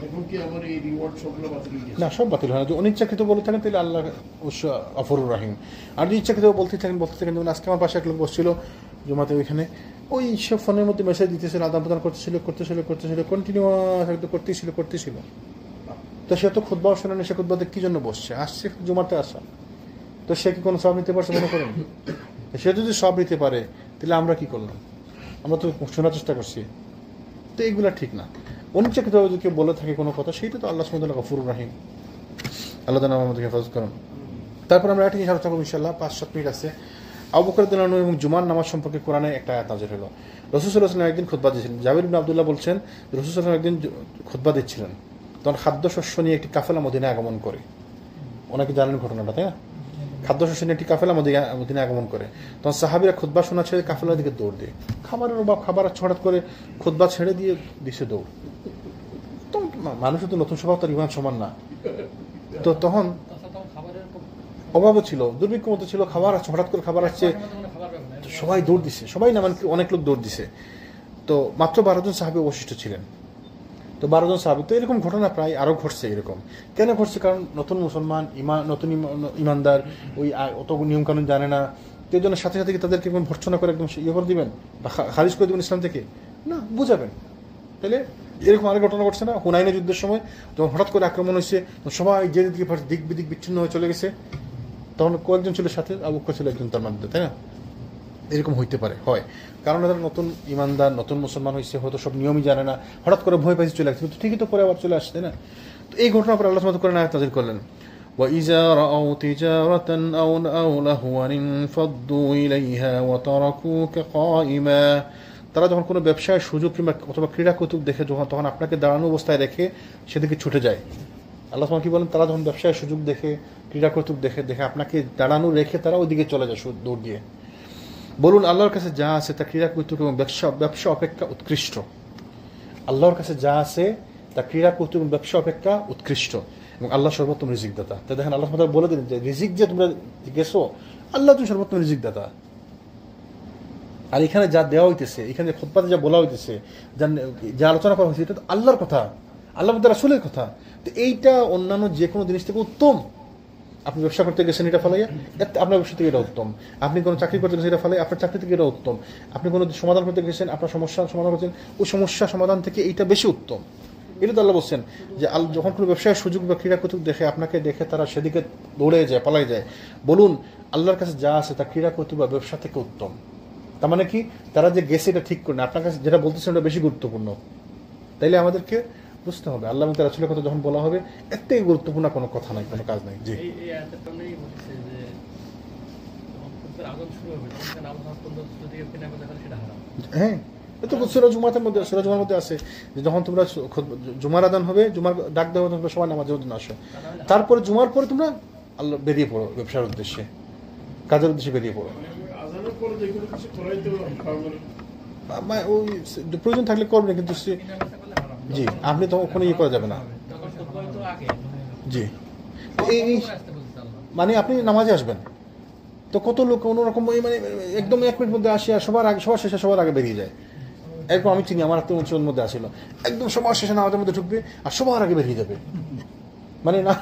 এখন কি আমার এই রিওয়ার্ড সবগুলো বাতিল হয়ে গেছে? না, সব বাতিল হয় না। যদি অনিচ্ছাকৃত বলে থাকেন তাহলে আল্লাহ অবশ্য গফুরুর রহিম। আর যদি ইচ্ছাকৃত বলতে থাকেন, যেমন আজকে আমার পাশে এক লোক বসছিল জুমাতে, ওইখানে ওই সব ফোনের মধ্যে মেসেজ দিতেছিল, আদান প্রদান করতেছিল, কন্টিনিউয়াস একদম করতেছিল। তো সে তো খুতবা শোনে না, সে খুতবাতে কি জন্য বসছে? আসছে জুমাতে আসা। তো সে কি কোনো সব নিতে পারছে মনে করেন? সে যদি সব নিতে পারে তাহলে আমরা কি করলাম? আমরা তো শোনার চেষ্টা করছি। তো এইগুলা ঠিক না। অনিচ্ছাকৃতভাবে যদি কেউ বলে থাকে কোনো কথা, সেইটা তো আল্লাহ সুবহানাহু ওয়া তাআলা গফুরুর রহিম। আল্লাহ তাআলা আমাদেরকে হেফাজত করুন। তারপর আমরা একটা জিনিস আলোচনা করব ইনশাআল্লাহ, 5-7 মিনিট আছে। আবু বকর রাদিয়াল্লাহু আনহু এবং জুমার নামাজ সম্পর্কে কোরআনে একটা আয়াত নাযিল হলো। রাসূল সাল্লাল্লাহু আলাইহি ওয়াসাল্লাম একদিন খুতবা দিয়েছিলেন। জাবির ইবনে আব্দুল্লাহ বলছেন, রাসূল সাল্লাল্লাহু আলাইহি ওয়াসাল্লাম একদিন খুতবা দিচ্ছিলেন, তখন খাদ্যশস্য নিয়ে একটি কাফেলা মদিনায় আগমন করে। অনেকে জানেন ঘটনাটা, তাই না? খাদ্যশস্য নিয়ে একটি কাফেলা মদিনায় আগমন করে। তখন সাহাবীরা খুতবা শোনা ছেড়ে কাফেলার দিকে দৌড় দেয়। খাবারের অভাব, খাবার হঠাৎ করে খুতবা ছেড়ে দিয়ে দিছে দৌড়। তো মানুষের তো নতুন স্বভাব, তার ইমান সমান না। তো তখন অভাবও ছিল, দুর্ভিক্ষ মতো ছিল, খাবার হঠাৎ করে খাবার আসছে, সবাই দৌড় দিছে। সবাই না, মানে অনেক লোক দৌড় দিছে। তো মাত্র 12 জন সাহাবী অবশিষ্ট ছিলেন। তো 12 জন সাহাবী, তো এরকম ঘটনা প্রায় আরো ঘটছে। এরকম কেন ঘটছে? কারণ নতুন মুসলমান, নতুন ইমানদার, ওই অত নিয়ম কানুন জানে না। তো এই জন্য সাথে সাথে তাদেরকে ভর্ৎসনা করে একদম ইয়ে করে দিবেন বা খারিজ করে দিবেন ইসলাম থেকে? না, বুঝাবেন। তাহলে এরকম আরেক ঘটনা ঘটছে না হুনাইনের যুদ্ধের সময়, যখন হঠাৎ করে আক্রমণ হয়েছে, সবাই যে দিকে দিক বিদিক বিচ্ছিন্ন হয়ে চলে গেছে, তখন কয়েকজন ছিল সাথে, আবু বকর ছিল একজন তার মধ্যে, তাই না? এরকম হইতে পারে, হয়। কারণ তারা নতুন ইমানদার, নতুন মুসলমান হয়েছে, হয়তো সব নিয়মই জানে না, হঠাৎ করে ভয় পাইছে চলে আসছে, কিন্তু ঠিকই তো করে আবার চলে আসছে, তাই না? তো এই ঘটনার পর আল্লাহ সুবহানাহু ওয়া তাআলা আয়াত নাযিল করলেন, وَإِذَا رَأَوْا تِجَارَةً أَوْ لَهْوًا انفَضُّوا إِلَيْهَا وَتَرَكُوكَ قَائِمًا। তারা যখন কোনো ব্যবসায় সুযোগ কিংবা অথবা ক্রীড়া কৌতুক দেখে, তখন আপনাকে দাঁড়ানো অবস্থায় রেখে সেদিকে ছুটে যায়। আল্লাহ সুবহানাহু কি বলেন? তারা যখন ব্যবসায় সুযোগ দেখে, ক্রীড়া কৌতুক দেখে আপনাকে দাঁড়ানো রেখে তারা ওইদিকে চলে যায় দৌড় দিয়ে। বলুন, আল্লাহর কাছে যা আছে তা ক্রীড়া কৌতুক এবং ব্যবসা অপেক্ষা উৎকৃষ্ট। আল্লাহর কাছে যা আছে তা ক্রীড়া কৌতুক এবং ব্যবসা অপেক্ষা উৎকৃষ্ট, এবং আল্লাহ সর্বোত্তম রিজিক দাতা। তাই দেখেন আল্লাহ সুবহানাহু বলে দিলেন যে রিজিক যে তোমরা গেছো, আল্লাহ তুমি সর্বোত্তম রিজিক দাতা। আর এখানে যা দেওয়া হইতেছে, এখানে খুতবাতে যা বলা হইতেছে, যা আলোচনা করা হয়েছে, এটা তো আল্লাহর কথা, আল্লাহ রাসূলের কথা। তো এইটা অন্যান্য যে কোনো জিনিস থেকে উত্তম। আপনি ব্যবসা করতে গেছেন এটা ফেলাইয়া, আপনার ব্যবসা থেকে এটা উত্তম। আপনি কোনো চাকরি করতে গেছেন এটা ফেলাই, আপনার চাকরি থেকে এটা উত্তম। আপনি কোনো সমাধান করতে গেছেন, আপনার সমস্যার সমাধান করছেন, ওই সমস্যা সমাধান থেকে এইটা বেশি উত্তম। এটা তো আল্লাহ বলছেন যে যখন কোনো ব্যবসায়ের সুযোগ বা ক্রীড়া কৌতুক দেখে, আপনাকে দেখে তারা সেদিকে দৌড়ে যায়, পালাই যায়, বলুন আল্লাহর কাছে যা আছে তা ক্রীড়া কৌতুক বা ব্যবসা থেকে উত্তম। তার মানে কি, তারা যে গেছে এটা ঠিক করে না, আপনার কাছে যেটা বলতেছেন ওটা বেশি গুরুত্বপূর্ণ। তাইলে আমাদেরকে বুঝতে হবে আল্লাহ এবং তার রাসূলের কথা যখন বলা হবে, এর থেকে গুরুত্বপূর্ণ কোনো কথা নাই, কোনো কাজ নাই। জি, হ্যাঁ, এটা তো সূরা জুমাতের মধ্যে, সূরা জুমার মধ্যে আছে যে যখন তোমরা জুমার আযান হবে, জুমার ডাক দেওয়া হবে, তোমরা সবাই নামাজের জন্য আসো। তারপরে জুমার পরে তোমরা আল্লাহ বেরিয়ে পড়ো ব্যবসার উদ্দেশ্যে, কাজের উদ্দেশ্যে বেরিয়ে পড়ো। আজানের পরে যেগুলো কিছু করাই তো ওই প্রয়োজন থাকলে করবেন, কিন্তু জি আপনি তো ওখানে ইয়ে করা যাবে না। জি, এই মানে আপনি নামাজে আসবেন তো কত লোক অন্যরকম মানে একদম 1 মিনিট মধ্যে আসে, আর সবার আগে, সবার শেষে সবার আগে বেরিয়ে যায়। এরকম আমি চিনি, আমার আত্মীয় অঞ্চলের মধ্যে আসছিল, একদম সবার শেষে নামাজের মধ্যে ঢুকবে আর সবার আগে বেরিয়ে যাবে। মানে না,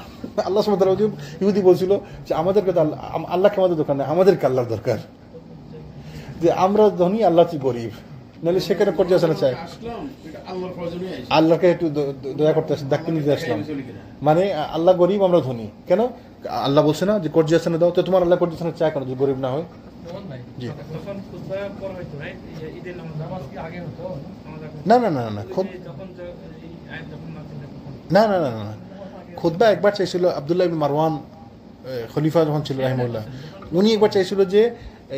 আল্লাহ সুবহানাহু ওয়া তাআলা ইহুদি বলছিল যে আমাদেরকে আল্লাহকে আমাদের দরকার নেই, আমাদেরকে আল্লাহর দরকার, যে আমরা ধনী, আল্লাহ গরিব। নাহলে সেখানে পর্যালোচনা চাই, আল্লাহকে একটু দয়া করতে আসলাম, ডাক্তার নিতে আসলাম, মানে আল্লাহ গরিব আমরা ধনী কেন? আল্লাহ বলছে না যে কর্জিয়াসানে দাও, তো তোমার আল্লাহ কর্জিয়াসানে চায় কেন যদি গরিব না হয়? জি, না না না না না না না না না খুতবা একবার চাইছিল আব্দুল্লাহ ইবনে মারওয়ান খলিফা যখন ছিল রাহিমাহুল্লাহ, উনি একবার চাইছিল যে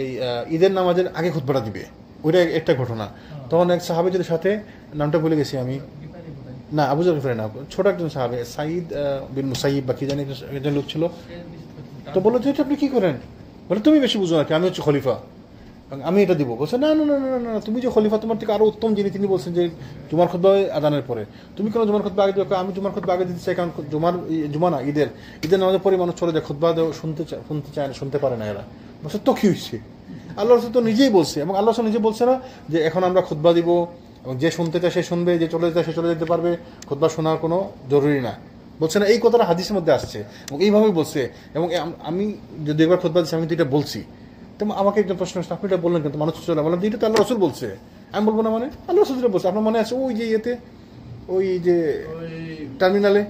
এই ঈদের নামাজের আগে খুতবাটা দিবে। ওইটা একটা ঘটনা। তখন এক সাহাবীদের সাথে, নামটা ভুলে গেছি আমি, না আবু যর গিফারি না, ছোট একজন সাহাবী সাঈদ বিন মুসাইয়িব বা কি জানি একজন লোক ছিল। তো বললো যে এটা আপনি কি করেন? বলে তুমি বেশি বুঝো নাকি, আমি হচ্ছে খলিফা, আমি এটা দিব। বলছে না না না না না, তুমি যে খলিফা, তোমার থেকে আরো উত্তম যিনি, তিনি বলছেন যে জুমার খুতবা আযানের পরে, তুমি কেন জুমার খুতবা আগে দিও? আমি জুমার খুতবা আগে দিতে চাই, কারণ জুমা না, ঈদের নামাজের পরে মানুষ চলে যায়, খুতবা শুনতে চায় না, শুনতে পারে না এরা। বলছে তো কি হয়েছে? আল্লাহ রাসূল তো নিজেই বলছে, এবং আল্লাহ রাসূল নিজে বলছে না যে এখন আমরা খুতবা দিব এবং যে শুনতে চায় সে শুনবে, যে চলে যেতে সে চলে যেতে পারবে, খুতবা শোনার কোনো জরুরি না, বলছে না। এই কথাটা হাদিসের মধ্যে আসছে এবং এইভাবেই বলছে। এবং আমি যদি একবার খুতবা দিচ্ছি, আমি তো এটা বলছি, তো আমাকে একজন প্রশ্ন আসছে, আপনি এটা বললেন কিন্তু মানুষ চলে, বললাম এটা তো আল্লাহ রাসূল বলছে, আমি বলবো না মানে? আল্লাহ রাসূল যেটা বলছে, আপনার মনে আছে ওই যে ইয়েতে, ওই যে টার্মিনালে,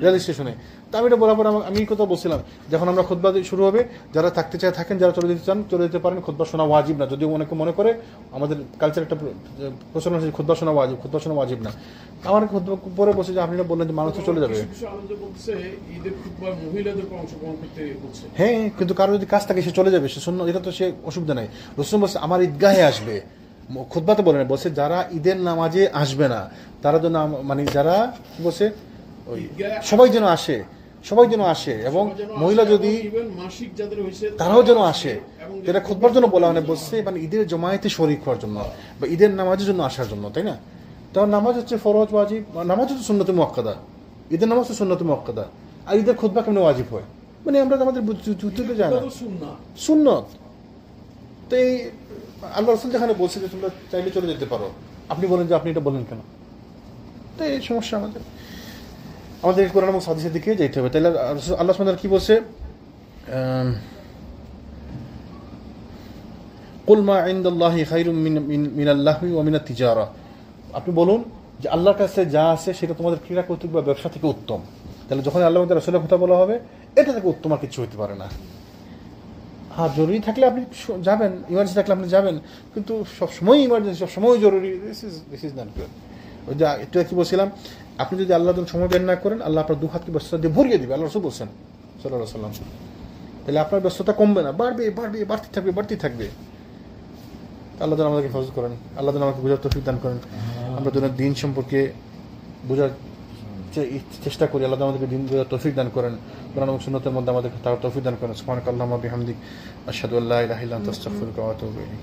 রেল স্টেশনে, তা আমি এটা বরাবর আমি এই কথা বলছিলাম, যখন আমরা খুতবা শুরু হবে, যারা থাকতে চায় থাকেন, যারা চলে যেতে চান চলে যেতে পারেন, খুতবা শোনা ওয়াজিব না। যদিও অনেকে মনে করে, আমাদের কালচার একটা প্রচলন আছে খুতবা শোনা ওয়াজিব, খুতবা শোনা ওয়াজিব না। আমার খুতবা পরে বলছে যে আপনি বললেন যে মানুষ চলে যাবে, হ্যাঁ, কিন্তু কারো যদি কাজ থাকে সে চলে যাবে, সে শূন্য, এটা তো সে অসুবিধা নাই। রাসূল বলছে আমার ঈদগাহে আসবে, খুতবাতে বলেন, বলছে যারা ঈদের নামাজে আসবে না তারা যেন, মানে যারা বলছে ওই সবাই যেন আসে, সবাই যেন আসে, এবং মহিলা যদি তারাও যেন আসে, যেটা খুতবার জন্য বলা হয়, বলছে মানে ঈদের জমায়েতে শরীক হওয়ার জন্য বা ঈদের নামাজের জন্য আসার জন্য, তাই না? তখন নামাজ হচ্ছে ফরজ ওয়াজিব, নামাজ হচ্ছে সুন্নতে মুআক্কাদা, ঈদের নামাজ হচ্ছে সুন্নতে মুআক্কাদা, আর ঈদের খুতবা কেমন ওয়াজিব হয়? মানে আমরা আমাদের যুদ্ধতে যাই না, সুন্নত। তো এই আল্লাহ রাসূল যেখানে বলছে যে তোমরা চাইলে চলে যেতে পারো, আপনি বলেন যে আপনি এটা বলেন কেন? তো এই সমস্যা আমাদের কোরআন এবং হাদিসের দিকে যেতে হবে। তাহলে আল্লাহ সুবহানাহু ওয়া তাআলা কি বলছে? কুল মা ইনদাল্লাহি খায়রুম মিনাল লাহবি ওয়া মিনাত তিজারা, আপনি বলুন যে আল্লাহর কাছে যা আছে সেটা তোমাদের ক্রীড়া কৌতুক বা ব্যবসা থেকে উত্তম। তাহলে যখন আল্লাহ এবং রাসূলের কথা বলা হবে, এটা থেকে উত্তম আর কিছু হতে পারে না। হ্যাঁ, জরুরি থাকলে আপনি যাবেন, ইমার্জেন্সি থাকলে আপনি যাবেন, কিন্তু সবসময় ইমার্জেন্সি, সবসময় জরুরি, দিস ইজ নট গুড। ওই যে একটু কি বলছিলাম, আপনি যদি আল্লাহর জন্য সময় বের না করেন, আল্লাহ আপনার 2 হাতকে ব্যস্ততা দিয়ে ভরিয়ে দিবে, আল্লাহ রাসূল বলছেন সাল্লাল্লাহু আলাইহি ওয়াসাল্লাম। তাহলে আপনার ব্যস্ততা কমবে না, বাড়বে বাড়বে, বাড়তে থাকবে। আল্লাহ যেন আমাদেরকে হেফাজত করেন, আল্লাহ যেন আমাকে বোঝার তৌফিক দান করেন, আমরা যেন দিন সম্পর্কে বোঝার চেষ্টা করি, আল্লাহ আমাদেরকে দিন বোঝার তৌফিক দান করেন, কোরআন এবং সুন্নাতের মধ্যে আমাদেরকে তার তৌফিক দান করেন। সুবহানাকাল্লাহুম্মা ওয়া বিহামদিক, আশহাদু আল্লা ইলাহা ইল্লা আনতা আস্তাগফিরুকা ওয়া আতুবু ইলাইক।